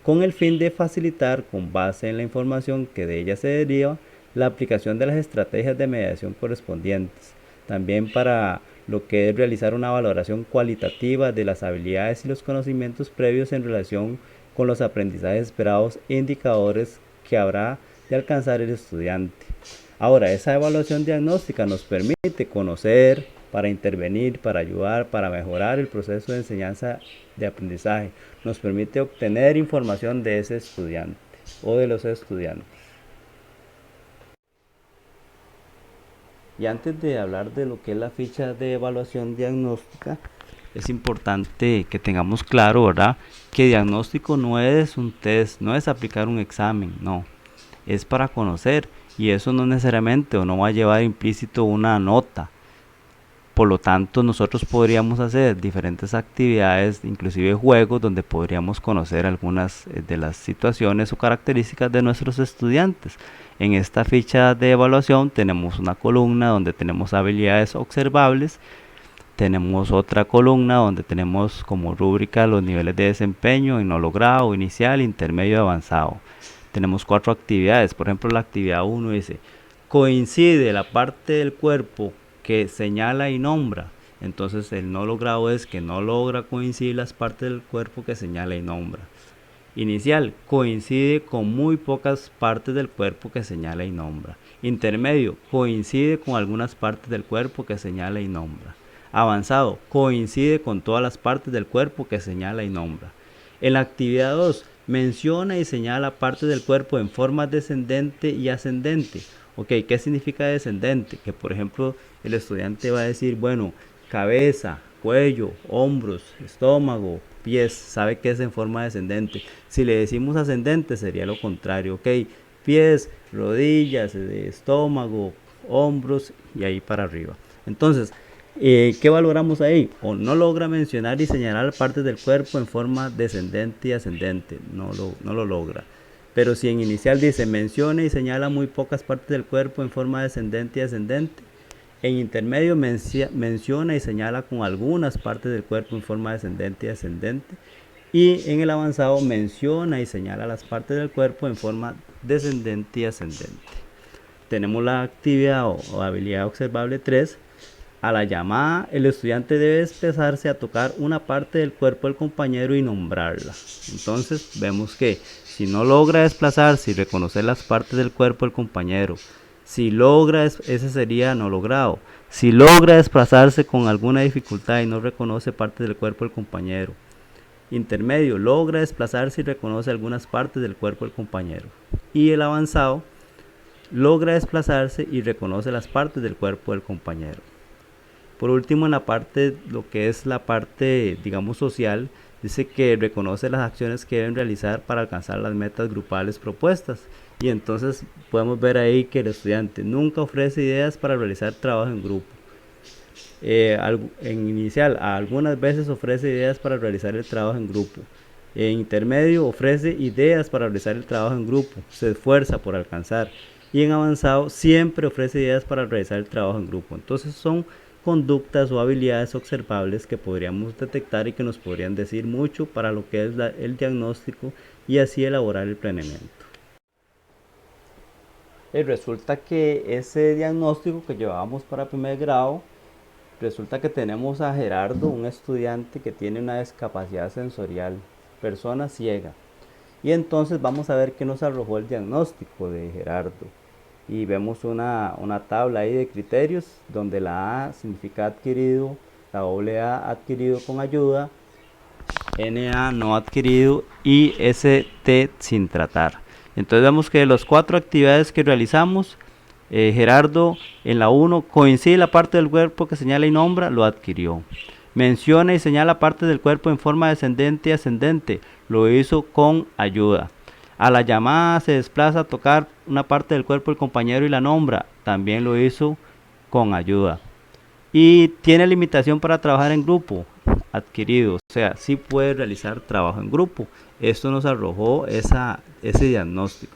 con el fin de facilitar, con base en la información que de ella se deriva, la aplicación de las estrategias de mediación correspondientes. También para lo que es realizar una valoración cualitativa de las habilidades y los conocimientos previos en relación con los aprendizajes esperados e indicadores que habrá de alcanzar el estudiante. Ahora, esa evaluación diagnóstica nos permite conocer, para intervenir, para ayudar, para mejorar el proceso de enseñanza de aprendizaje. Nos permite obtener información de ese estudiante o de los estudiantes. Y antes de hablar de lo que es la ficha de evaluación diagnóstica, es importante que tengamos claro, ¿verdad?, que diagnóstico no es un test, no es aplicar un examen, no, es para conocer. Y eso no necesariamente o no va a llevar implícito una nota. Por lo tanto, nosotros podríamos hacer diferentes actividades, inclusive juegos, donde podríamos conocer algunas de las situaciones o características de nuestros estudiantes. En esta ficha de evaluación tenemos una columna donde tenemos habilidades observables. Tenemos otra columna donde tenemos como rúbrica los niveles de desempeño en no logrado, inicial, intermedio y avanzado. Tenemos 4 actividades. Por ejemplo, la actividad 1 dice: coincide la parte del cuerpo que señala y nombra. Entonces el no logrado es que no logra coincidir las partes del cuerpo que señala y nombra. Inicial: coincide con muy pocas partes del cuerpo que señala y nombra. Intermedio: coincide con algunas partes del cuerpo que señala y nombra. Avanzado: coincide con todas las partes del cuerpo que señala y nombra. En la actividad 2, menciona y señala partes del cuerpo en forma descendente y ascendente. Ok, ¿qué significa descendente? Que por ejemplo el estudiante va a decir, bueno, cabeza, cuello, hombros, estómago, pies, sabe que es en forma descendente. Si le decimos ascendente sería lo contrario, ok, pies, rodillas, estómago, hombros y ahí para arriba. Entonces, ¿Qué valoramos ahí? O no logra mencionar y señalar partes del cuerpo en forma descendente y ascendente, no lo logra. Pero si en inicial dice menciona y señala muy pocas partes del cuerpo en forma descendente y ascendente, en intermedio menciona y señala con algunas partes del cuerpo en forma descendente y ascendente, y en el avanzado menciona y señala las partes del cuerpo en forma descendente y ascendente. Tenemos la actividad o habilidad observable 3. A la llamada, el estudiante debe desplazarse a tocar una parte del cuerpo del compañero y nombrarla. Entonces vemos que si no logra desplazarse y reconocer las partes del cuerpo del compañero, si logra, ese sería no logrado. Si logra desplazarse con alguna dificultad y no reconoce partes del cuerpo del compañero. Intermedio, logra desplazarse y reconoce algunas partes del cuerpo del compañero. Y el avanzado, logra desplazarse y reconoce las partes del cuerpo del compañero. Por último, en la parte, lo que es la parte, digamos, social, dice que reconoce las acciones que deben realizar para alcanzar las metas grupales propuestas. Y entonces podemos ver ahí que el estudiante nunca ofrece ideas para realizar trabajo en grupo. En inicial, algunas veces ofrece ideas para realizar el trabajo en grupo. En intermedio, ofrece ideas para realizar el trabajo en grupo, se esfuerza por alcanzar. Y en avanzado, siempre ofrece ideas para realizar el trabajo en grupo. Entonces son conductas o habilidades observables que podríamos detectar y que nos podrían decir mucho para lo que es el diagnóstico y así elaborar el planeamiento. Resulta que ese diagnóstico que llevábamos para primer grado, resulta que tenemos a Gerardo, un estudiante que tiene una discapacidad sensorial, persona ciega. Y entonces vamos a ver qué nos arrojó el diagnóstico de Gerardo. Y vemos una tabla ahí de criterios donde la A significa adquirido, la AA adquirido con ayuda, NA no adquirido y ST sin tratar. Entonces vemos que de las 4 actividades que realizamos, Gerardo en la 1 coincide la parte del cuerpo que señala y nombra, lo adquirió. Menciona y señala parte del cuerpo en forma descendente y ascendente, lo hizo con ayuda. A la llamada se desplaza a tocar una parte del cuerpo del compañero y la nombra, también lo hizo con ayuda. Y tiene limitación para trabajar en grupo, adquirido, o sea, sí puede realizar trabajo en grupo. Esto nos arrojó ese diagnóstico.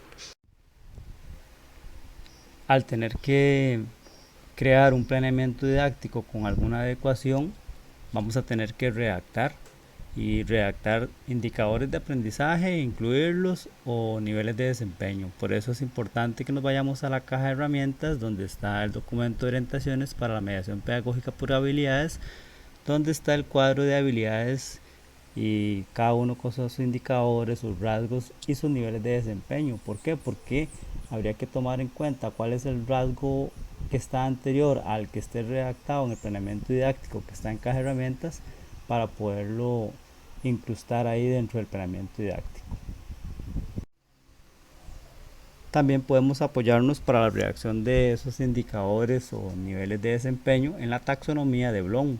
Al tener que crear un planeamiento didáctico con alguna adecuación, vamos a tener que redactar indicadores de aprendizaje, incluirlos o niveles de desempeño. Por eso es importante que nos vayamos a la caja de herramientas donde está el documento de orientaciones para la mediación pedagógica por habilidades, donde está el cuadro de habilidades y cada uno con sus indicadores, sus rasgos y sus niveles de desempeño. ¿Por qué? Porque habría que tomar en cuenta cuál es el rasgo que está anterior al que esté redactado en el planeamiento didáctico que está en caja de herramientas para poderlo incrustar ahí dentro del planeamiento didáctico. También podemos apoyarnos para la redacción de esos indicadores o niveles de desempeño en la taxonomía de Bloom.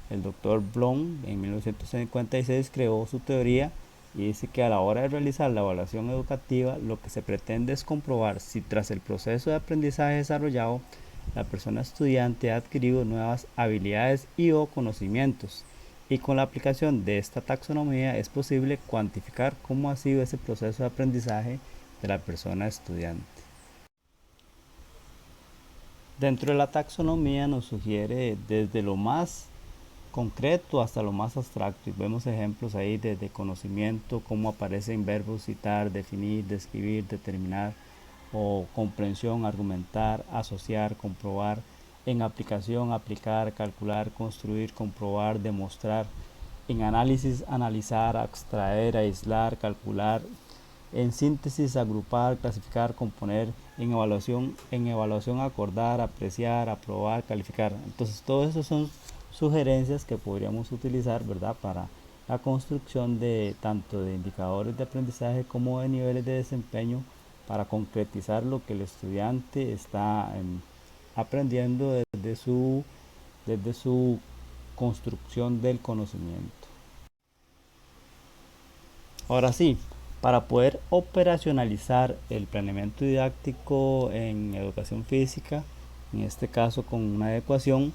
El doctor Bloom en 1956 creó su teoría y dice que a la hora de realizar la evaluación educativa lo que se pretende es comprobar si tras el proceso de aprendizaje desarrollado la persona estudiante ha adquirido nuevas habilidades y o conocimientos. Y con la aplicación de esta taxonomía es posible cuantificar cómo ha sido ese proceso de aprendizaje de la persona estudiante. Dentro de la taxonomía nos sugiere desde lo más concreto hasta lo más abstracto y vemos ejemplos ahí desde conocimiento, cómo aparecen verbos citar, definir, describir, determinar, o comprensión, argumentar, asociar, comprobar. En aplicación, aplicar, calcular, construir, comprobar, demostrar. En análisis, analizar, abstraer, aislar, calcular. En síntesis, agrupar, clasificar, componer. En evaluación, acordar, apreciar, aprobar, calificar. Entonces, todo eso son sugerencias que podríamos utilizar, ¿verdad?, para la construcción de tanto de indicadores de aprendizaje como de niveles de desempeño para concretizar lo que el estudiante está aprendiendo desde su construcción del conocimiento. Ahora sí, para poder operacionalizar el planeamiento didáctico en educación física, en este caso con una adecuación,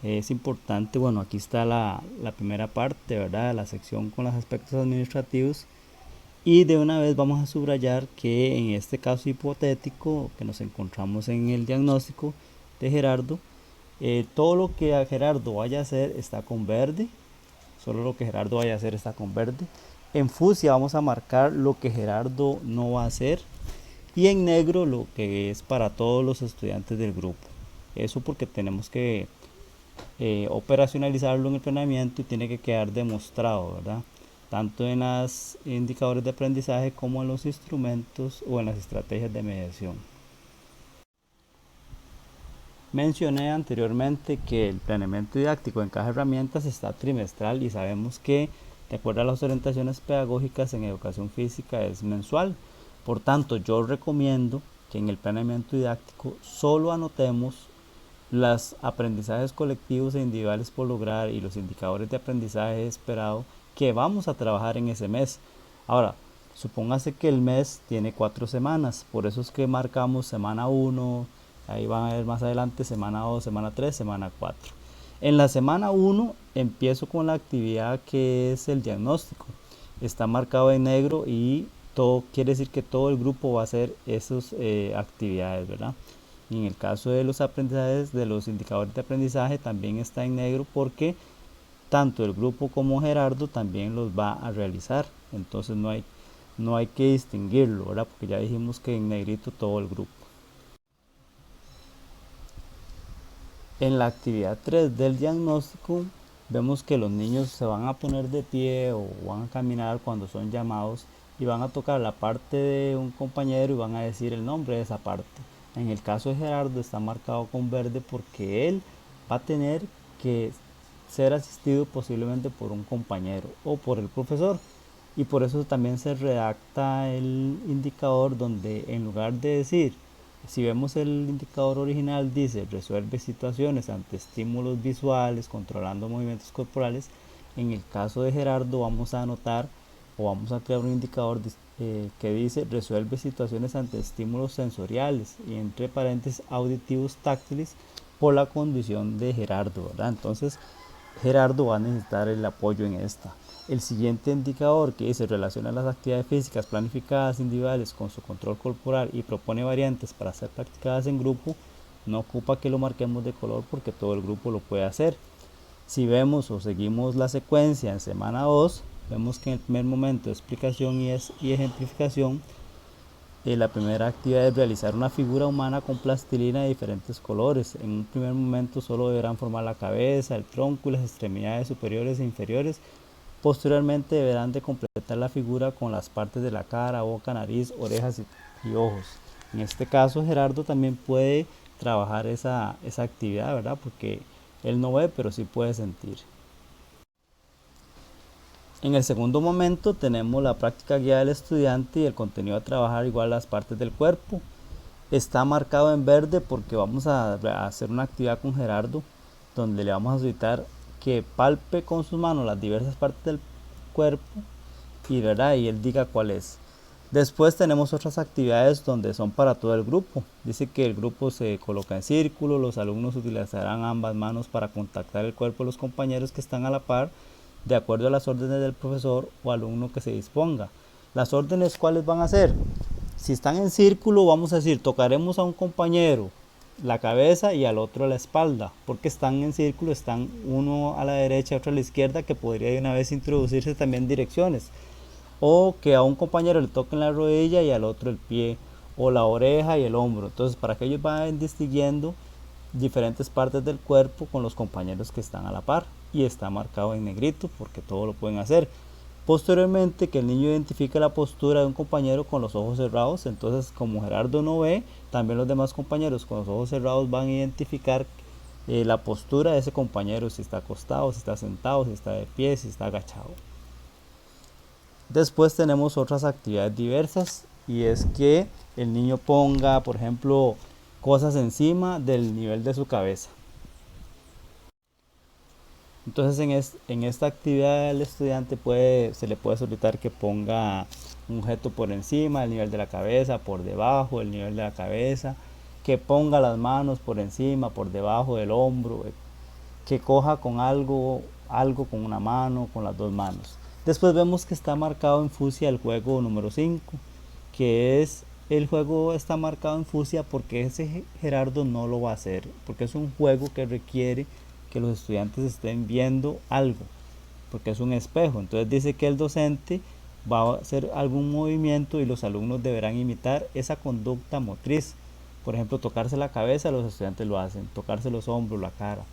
es importante, bueno, aquí está la primera parte, ¿verdad? La sección con los aspectos administrativos. Y de una vez vamos a subrayar que en este caso hipotético que nos encontramos en el diagnóstico de Gerardo, todo lo que a Gerardo vaya a hacer está con verde, solo lo que Gerardo vaya a hacer está con verde. En fucsia vamos a marcar lo que Gerardo no va a hacer y en negro lo que es para todos los estudiantes del grupo. Eso porque tenemos que operacionalizarlo en el planeamiento y tiene que quedar demostrado, ¿verdad? Tanto en los indicadores de aprendizaje como en los instrumentos o en las estrategias de mediación. Mencioné anteriormente que el planeamiento didáctico en Caja Herramientas está trimestral y sabemos que, de acuerdo a las orientaciones pedagógicas en educación física, es mensual. Por tanto, yo recomiendo que en el planeamiento didáctico solo anotemos los aprendizajes colectivos e individuales por lograr y los indicadores de aprendizaje esperado que vamos a trabajar en ese mes. Ahora, supóngase que el mes tiene 4 semanas, por eso es que marcamos semana 1, ahí van a ver más adelante semana 2, semana 3, semana 4. En la semana 1 empiezo con la actividad que es el diagnóstico. Está marcado en negro y todo quiere decir que todo el grupo va a hacer esas actividades, ¿verdad? Y en el caso de los aprendizajes, de los indicadores de aprendizaje, también está en negro porque tanto el grupo como Gerardo también los va a realizar. Entonces no hay que distinguirlo, ¿verdad? Porque ya dijimos que en negrito todo el grupo. En la actividad 3 del diagnóstico vemos que los niños se van a poner de pie o van a caminar cuando son llamados y van a tocar la parte de un compañero y van a decir el nombre de esa parte. En el caso de Gerardo está marcado con verde porque él va a tener que ser asistido posiblemente por un compañero o por el profesor, y por eso también se redacta el indicador donde en lugar de decir, si vemos el indicador original dice resuelve situaciones ante estímulos visuales controlando movimientos corporales, en el caso de Gerardo vamos a anotar o vamos a crear un indicador que dice resuelve situaciones ante estímulos sensoriales y entre paréntesis auditivos táctiles por la condición de Gerardo, ¿verdad? Entonces Gerardo va a necesitar el apoyo en esta. El siguiente indicador que dice relaciona las actividades físicas planificadas individuales con su control corporal y propone variantes para ser practicadas en grupo, no ocupa que lo marquemos de color porque todo el grupo lo puede hacer. Si vemos o seguimos la secuencia en semana 2, vemos que en el primer momento de explicación y ejemplificación, la primera actividad es realizar una figura humana con plastilina de diferentes colores. En un primer momento solo deberán formar la cabeza, el tronco y las extremidades superiores e inferiores. Posteriormente deberán de completar la figura con las partes de la cara, boca, nariz, orejas y ojos. En este caso Gerardo también puede trabajar esa actividad, ¿verdad? Porque él no ve, pero sí puede sentir. En el segundo momento tenemos la práctica guiada del estudiante y el contenido a trabajar igual las partes del cuerpo. Está marcado en verde porque vamos a hacer una actividad con Gerardo donde le vamos a solicitar que palpe con sus manos las diversas partes del cuerpo y él diga cuál es. Después tenemos otras actividades donde son para todo el grupo. Dice que el grupo se coloca en círculo, los alumnos utilizarán ambas manos para contactar el cuerpo de los compañeros que están a la par de acuerdo a las órdenes del profesor o alumno que se disponga. Las órdenes, ¿cuáles van a ser? Si están en círculo, vamos a decir, tocaremos a un compañero la cabeza y al otro la espalda, porque están en círculo, están uno a la derecha y otro a la izquierda, que podría de una vez introducirse también direcciones. O que a un compañero le toquen la rodilla y al otro el pie, o la oreja y el hombro. Entonces, para que ellos vayan distinguiendo diferentes partes del cuerpo con los compañeros que están a la par, y está marcado en negrito porque todo lo pueden hacer. Posteriormente, que el niño identifique la postura de un compañero con los ojos cerrados. Entonces, como Gerardo no ve, también los demás compañeros con los ojos cerrados van a identificar la postura de ese compañero, si está acostado, si está sentado, si está de pie, si está agachado. Después tenemos otras actividades diversas, y es que el niño ponga, por ejemplo, cosas encima del nivel de su cabeza. Entonces en esta actividad el estudiante se le puede solicitar que ponga un objeto por encima del nivel de la cabeza, por debajo del nivel de la cabeza, que ponga las manos por encima, por debajo del hombro, que coja con algo con una mano, con las dos manos. Después vemos que está marcado en fucsia el juego número 5, que es el juego está marcado en fucsia porque ese Gerardo no lo va a hacer, porque es un juego que requiere que los estudiantes estén viendo algo, porque es un espejo. Entonces dice que el docente va a hacer algún movimiento y los alumnos deberán imitar esa conducta motriz. Por ejemplo, tocarse la cabeza, los estudiantes lo hacen, tocarse los hombros, la cara.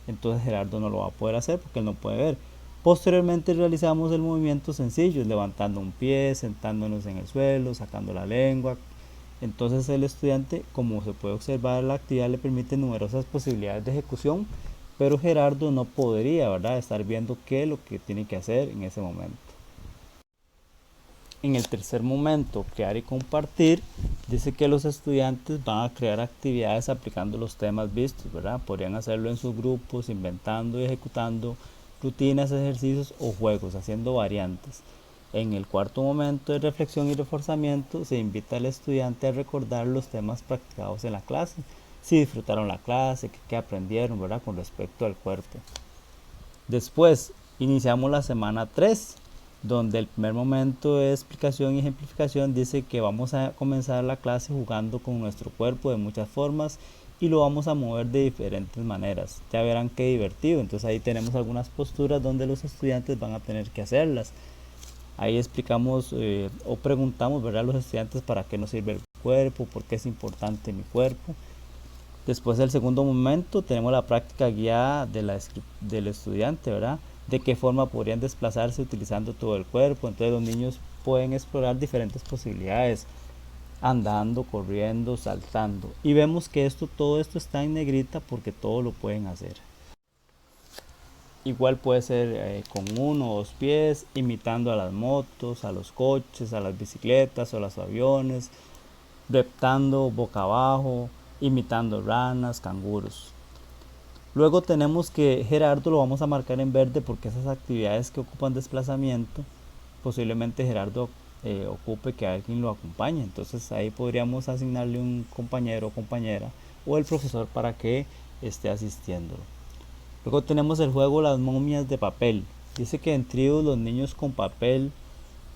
Entonces Gerardo no lo va a poder hacer porque él no puede ver. Posteriormente realizamos el movimiento sencillo, levantando un pie, sentándonos en el suelo, sacando la lengua. Entonces el estudiante, como se puede observar, la actividad le permite numerosas posibilidades de ejecución, pero Gerardo no podría, ¿verdad?, estar viendo qué es lo que tiene que hacer en ese momento. En el tercer momento, crear y compartir, dice que los estudiantes van a crear actividades aplicando los temas vistos, ¿verdad? Podrían hacerlo en sus grupos, inventando y ejecutando rutinas, ejercicios o juegos, haciendo variantes. En el cuarto momento de reflexión y reforzamiento, se invita al estudiante a recordar los temas practicados en la clase, si disfrutaron la clase, qué aprendieron, ¿verdad?, con respecto al cuerpo. Después, iniciamos la semana 3, donde el primer momento de explicación y ejemplificación dice que vamos a comenzar la clase jugando con nuestro cuerpo de muchas formas y lo vamos a mover de diferentes maneras. Ya verán qué divertido. Entonces ahí tenemos algunas posturas donde los estudiantes van a tener que hacerlas. Ahí explicamos o preguntamos, ¿verdad?, a los estudiantes para qué nos sirve el cuerpo, por qué es importante mi cuerpo. Después del segundo momento tenemos la práctica guiada del estudiante, ¿verdad?, de qué forma podrían desplazarse utilizando todo el cuerpo. Entonces los niños pueden explorar diferentes posibilidades, andando, corriendo, saltando. Y vemos que todo esto está en negrita porque todo lo pueden hacer. Igual puede ser con 1 o 2 pies, imitando a las motos, a los coches, a las bicicletas o a los aviones, reptando boca abajo, imitando ranas, canguros. Luego tenemos que Gerardo lo vamos a marcar en verde porque esas actividades que ocupan desplazamiento, posiblemente Gerardo ocupe que alguien lo acompañe. Entonces ahí podríamos asignarle un compañero o compañera o el profesor para que esté asistiéndolo. Luego tenemos el juego Las momias de papel. Dice que en tríos los niños con papel,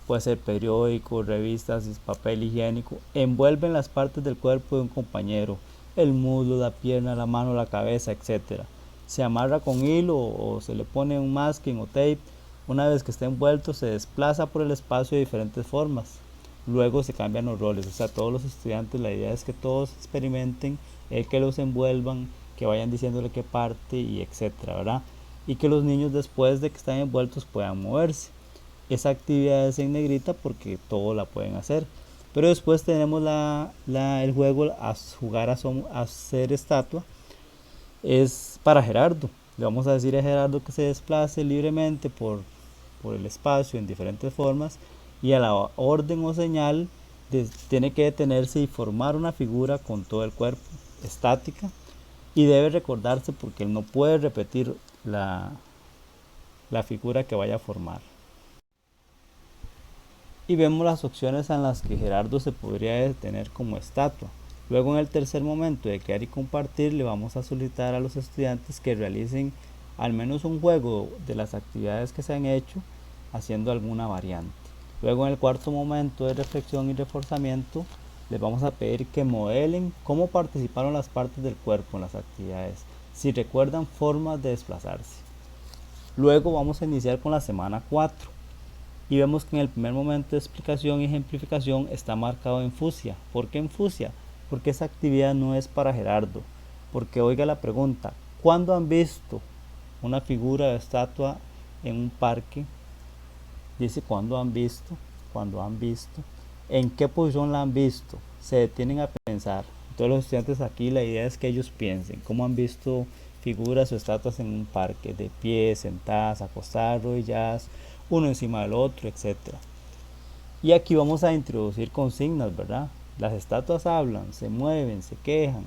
puede ser periódico, revistas, papel higiénico, envuelven las partes del cuerpo de un compañero, el muslo, la pierna, la mano, la cabeza, etc. Se amarra con hilo o se le pone un masking o tape. Una vez que está envuelto se desplaza por el espacio de diferentes formas. Luego se cambian los roles, o sea, todos los estudiantes, la idea es que todos experimenten que los envuelvan, que vayan diciéndole qué parte y etcétera, ¿verdad? Y que los niños después de que están envueltos puedan moverse. Esa actividad es en negrita porque todo la pueden hacer. Pero después tenemos el juego a jugar a ser estatua. Es para Gerardo. Le vamos a decir a Gerardo que se desplace libremente por el espacio en diferentes formas. Y a la orden o señal tiene que detenerse y formar una figura con todo el cuerpo, estática. Y debe recordarse porque él no puede repetir la figura que vaya a formar. Y vemos las opciones en las que Gerardo se podría detener como estatua. Luego en el tercer momento de crear y compartir le vamos a solicitar a los estudiantes que realicen al menos un juego de las actividades que se han hecho haciendo alguna variante. Luego en el cuarto momento de reflexión y reforzamiento les vamos a pedir que modelen cómo participaron las partes del cuerpo en las actividades, si recuerdan formas de desplazarse. Luego vamos a iniciar con la semana 4. Y vemos que en el primer momento de explicación y ejemplificación está marcado en fucsia. ¿Por qué en fucsia? Porque esa actividad no es para Gerardo. Porque oiga la pregunta, ¿cuándo han visto una figura de estatua en un parque? Dice ¿cuándo han visto? ¿En qué posición la han visto? Se detienen a pensar. Todos los estudiantes aquí la idea es que ellos piensen cómo han visto figuras o estatuas en un parque, de pie, sentadas, acostadas, arrodilladas, uno encima del otro, etc. Y aquí vamos a introducir consignas, ¿verdad? Las estatuas hablan, se mueven, se quejan.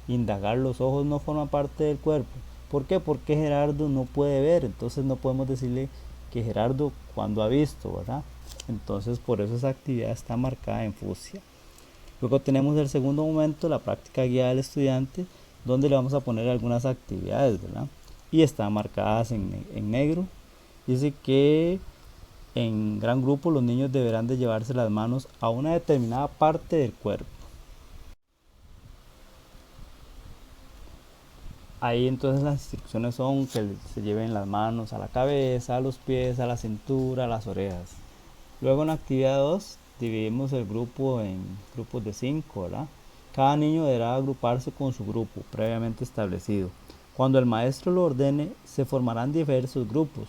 Indagar los ojos no forma parte del cuerpo. ¿Por qué? Porque Gerardo no puede ver, entonces no podemos decirle que Gerardo cuando ha visto, ¿verdad? Entonces por eso esa actividad está marcada en fucsia. Luego tenemos el segundo momento, la práctica guiada del estudiante, donde le vamos a poner algunas actividades, ¿verdad? y están marcadas en negro. Dice que en gran grupo los niños deberán de llevarse las manos a una determinada parte del cuerpo. Ahí entonces las instrucciones son que se lleven las manos a la cabeza, a los pies, a la cintura, a las orejas. Luego en la actividad 2 dividimos el grupo en grupos de 5, ¿verdad? Cada niño deberá agruparse con su grupo previamente establecido. Cuando el maestro lo ordene, se formarán diversos grupos.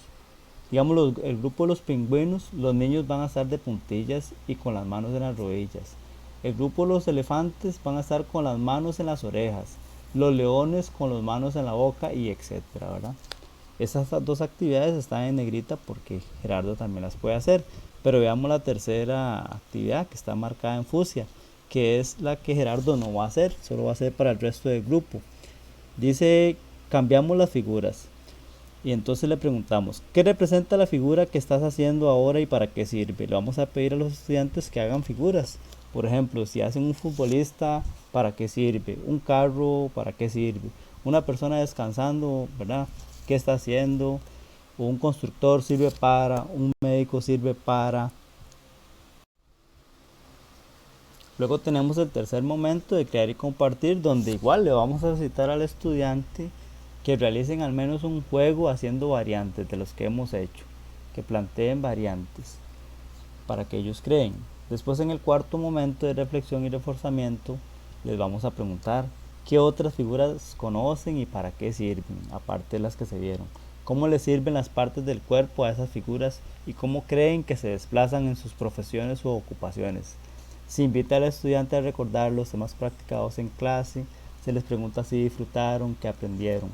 Digamos, el grupo de los pingüinos, los niños van a estar de puntillas y con las manos en las rodillas. El grupo de los elefantes van a estar con las manos en las orejas. Los leones con las manos en la boca y etcétera, ¿verdad? Esas dos actividades están en negrita porque Gerardo también las puede hacer. Pero veamos la tercera actividad que está marcada en fucsia, que es la que Gerardo no va a hacer, solo va a hacer para el resto del grupo. Dice, cambiamos las figuras. Y entonces le preguntamos, ¿qué representa la figura que estás haciendo ahora y para qué sirve? Le vamos a pedir a los estudiantes que hagan figuras. Por ejemplo, si hacen un futbolista, ¿para qué sirve? Un carro, ¿para qué sirve? Una persona descansando, ¿verdad? ¿Qué está haciendo? Un constructor sirve para, un médico sirve para. Luego tenemos el tercer momento de crear y compartir, donde igual le vamos a citar al estudiante que realicen al menos un juego haciendo variantes de los que hemos hecho, que planteen variantes para que ellos creen. Después, en el cuarto momento de reflexión y reforzamiento, les vamos a preguntar qué otras figuras conocen y para qué sirven, aparte de las que se vieron. Cómo les sirven las partes del cuerpo a esas figuras y cómo creen que se desplazan en sus profesiones u ocupaciones. Se invita al estudiante a recordar los temas practicados en clase, se les pregunta si disfrutaron, qué aprendieron.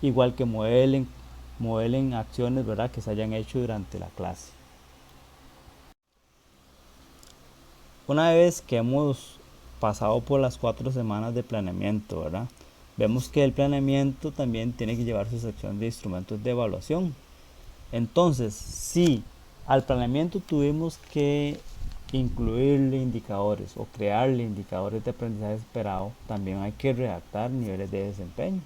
Igual que modelen acciones, ¿verdad?, que se hayan hecho durante la clase. Una vez que hemos pasado por las 4 semanas de planeamiento, ¿verdad?, vemos que el planeamiento también tiene que llevar su sección de instrumentos de evaluación. Entonces, si al planeamiento tuvimos que incluirle indicadores o crearle indicadores de aprendizaje esperado, también hay que redactar niveles de desempeño.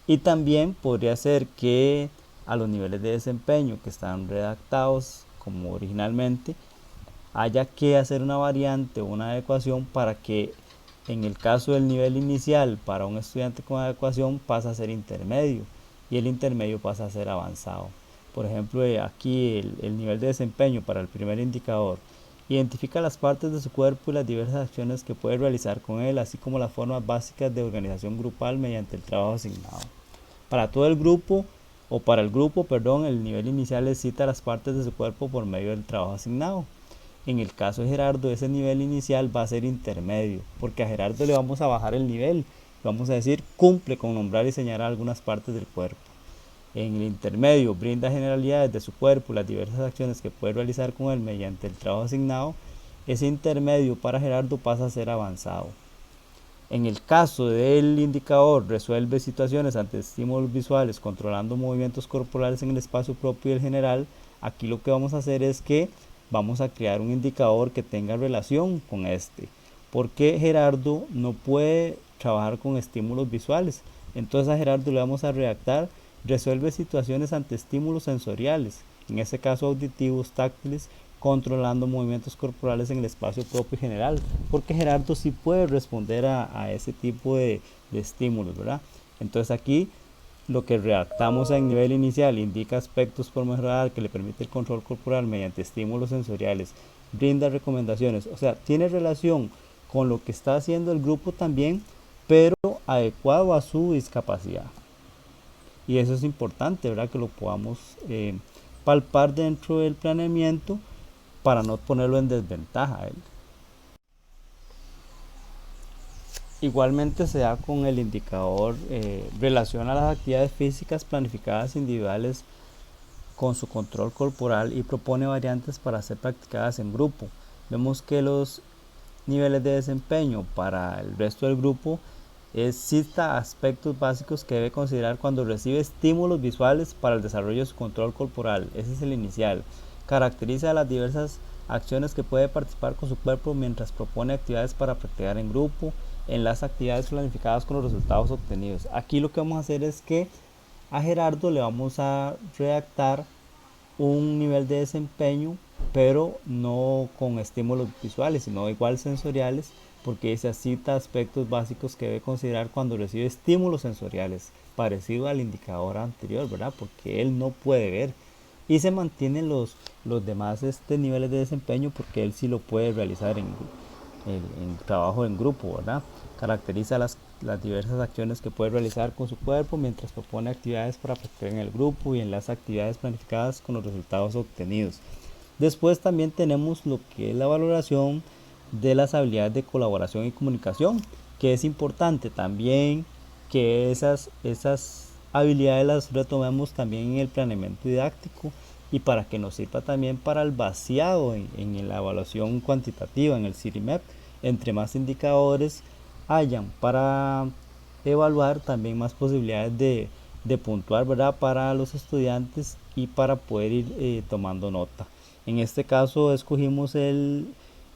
Y también podría ser que a los niveles de desempeño que están redactados como originalmente, haya que hacer una variante o una adecuación para que en el caso del nivel inicial para un estudiante con adecuación pasa a ser intermedio y el intermedio pasa a ser avanzado. Por ejemplo, aquí el nivel de desempeño para el primer indicador identifica las partes de su cuerpo y las diversas acciones que puede realizar con él, así como las formas básicas de organización grupal mediante el trabajo asignado. Para todo el grupo, o para el grupo, perdón, el nivel inicial les cita las partes de su cuerpo por medio del trabajo asignado. En el caso de Gerardo, ese nivel inicial va a ser intermedio, porque a Gerardo le vamos a bajar el nivel. Vamos a decir, cumple con nombrar y señalar algunas partes del cuerpo. En el intermedio, brinda generalidades de su cuerpo y las diversas acciones que puede realizar con él mediante el trabajo asignado. Ese intermedio para Gerardo pasa a ser avanzado. En el caso del indicador, resuelve situaciones ante estímulos visuales controlando movimientos corporales en el espacio propio y el general. Aquí lo que vamos a hacer es que vamos a crear un indicador que tenga relación con este, porque Gerardo no puede trabajar con estímulos visuales. Entonces a Gerardo le vamos a redactar, resuelve situaciones ante estímulos sensoriales, en este caso auditivos, táctiles, controlando movimientos corporales en el espacio propio y general, porque Gerardo sí puede responder a ese tipo de estímulos, ¿verdad? Entonces aquí lo que redactamos en nivel inicial indica aspectos por mejorar que le permite el control corporal mediante estímulos sensoriales, brinda recomendaciones, o sea, tiene relación con lo que está haciendo el grupo también, pero adecuado a su discapacidad. Y eso es importante, ¿verdad? Que lo podamos palpar dentro del planeamiento para no ponerlo en desventaja a él. Igualmente se da con el indicador relaciona las actividades físicas planificadas individuales con su control corporal y propone variantes para ser practicadas en grupo. Vemos que los niveles de desempeño para el resto del grupo cita aspectos básicos que debe considerar cuando recibe estímulos visuales para el desarrollo de su control corporal. Ese es el inicial. Caracteriza las diversas acciones que puede participar con su cuerpo mientras propone actividades para practicar en grupo en las actividades planificadas con los resultados obtenidos. Aquí lo que vamos a hacer es que A Gerardo le vamos a redactar un nivel de desempeño, pero no con estímulos visuales, sino igual sensoriales, porque se cita aspectos básicos que debe considerar cuando recibe estímulos sensoriales, parecido al indicador anterior, ¿verdad? Porque él no puede ver. Y se mantienen los demás niveles de desempeño porque él sí lo puede realizar en trabajo en grupo, ¿verdad? Caracteriza las diversas acciones que puede realizar con su cuerpo mientras propone actividades para practicar en el grupo y en las actividades planificadas con los resultados obtenidos. Después también tenemos lo que es la valoración de las habilidades de colaboración y comunicación, que es importante también que esas habilidades las retomemos también en el planeamiento didáctico y para que nos sirva también para el vaciado en la evaluación cuantitativa, en el CIRIMEP. Entre más indicadores hayan para evaluar, también más posibilidades de puntuar, ¿verdad?, para los estudiantes y para poder ir tomando nota. En este caso escogimos el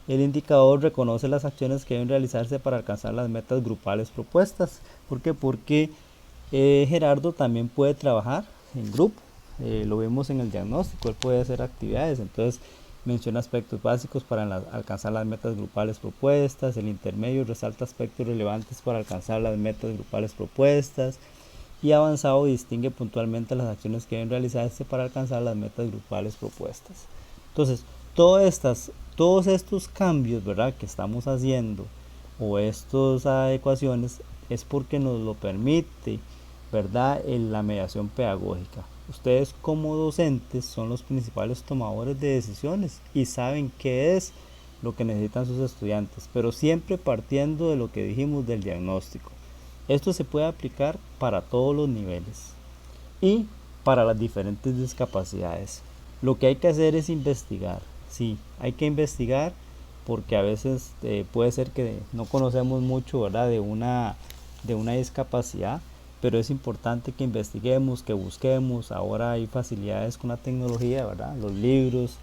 indicador reconoce las acciones que deben realizarse para alcanzar las metas grupales propuestas. ¿Por qué? Porque Gerardo también puede trabajar en grupo, lo vemos en el diagnóstico, él puede hacer actividades, entonces menciona aspectos básicos para alcanzar las metas grupales propuestas. El intermedio resalta aspectos relevantes para alcanzar las metas grupales propuestas, y avanzado distingue puntualmente las acciones que deben realizarse para alcanzar las metas grupales propuestas. Entonces, todos estos cambios, ¿verdad?, que estamos haciendo, o estas adecuaciones, es porque nos lo permite, ¿verdad?, en la mediación pedagógica. Ustedes como docentes son los principales tomadores de decisiones y saben qué es lo que necesitan sus estudiantes, pero siempre partiendo de lo que dijimos del diagnóstico. Esto se puede aplicar para todos los niveles y para las diferentes discapacidades. Lo que hay que hacer es investigar. Sí, hay que investigar porque a veces puede ser que no conocemos mucho, ¿verdad?, de una discapacidad, pero es importante que investiguemos, que busquemos. Ahora hay facilidades con la tecnología, ¿verdad?, los libros,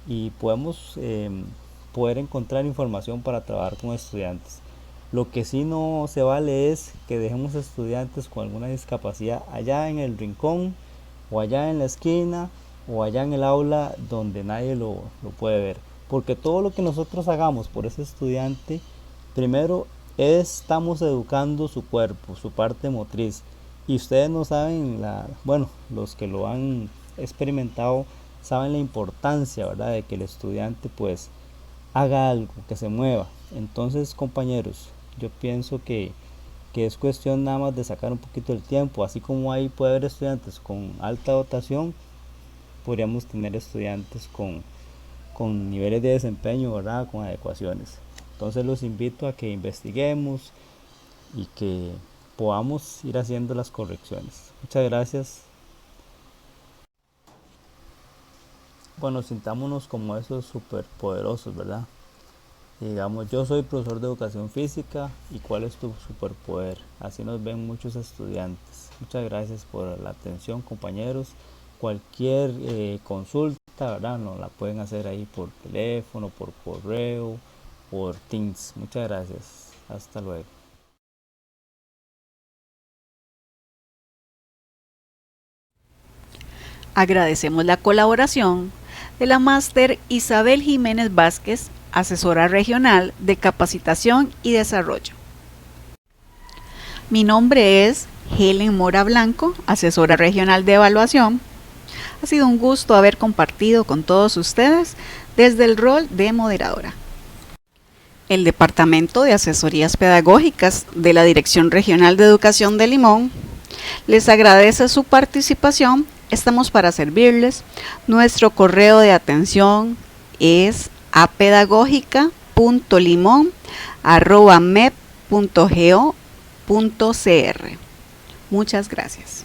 y podemos poder encontrar información para trabajar con estudiantes. Lo que sí no se vale es que dejemos estudiantes con alguna discapacidad allá en el rincón, o allá en la esquina, o allá en el aula donde nadie lo puede ver, porque todo lo que nosotros hagamos por ese estudiante, primero estamos educando su cuerpo, su parte motriz, y ustedes no saben, los que lo han experimentado saben la importancia, ¿verdad?, de que el estudiante pues haga algo, que se mueva. Entonces, compañeros, yo pienso que es cuestión nada más de sacar un poquito el tiempo. Así como ahí puede haber estudiantes con alta dotación, podríamos tener estudiantes con niveles de desempeño, ¿verdad?, con adecuaciones. Entonces los invito a que investiguemos y que podamos ir haciendo las correcciones. Muchas gracias. Bueno, sintámonos como esos superpoderosos, ¿verdad? Digamos, yo soy profesor de educación física, y ¿cuál es tu superpoder? Así nos ven muchos estudiantes. Muchas gracias por la atención, compañeros. Cualquier consulta, ¿verdad?, nos la pueden hacer ahí por teléfono, por correo, por Teams. Muchas gracias. Hasta luego. Agradecemos la colaboración de la máster Isabel Jiménez Vázquez, asesora regional de capacitación y desarrollo. Mi nombre es Helen Mora Blanco, asesora regional de evaluación. Ha sido un gusto haber compartido con todos ustedes desde el rol de moderadora. El Departamento de Asesorías Pedagógicas de la Dirección Regional de Educación de Limón les agradece su participación. Estamos para servirles. Nuestro correo de atención es apedagógica.limon@mep.go.cr. Muchas gracias.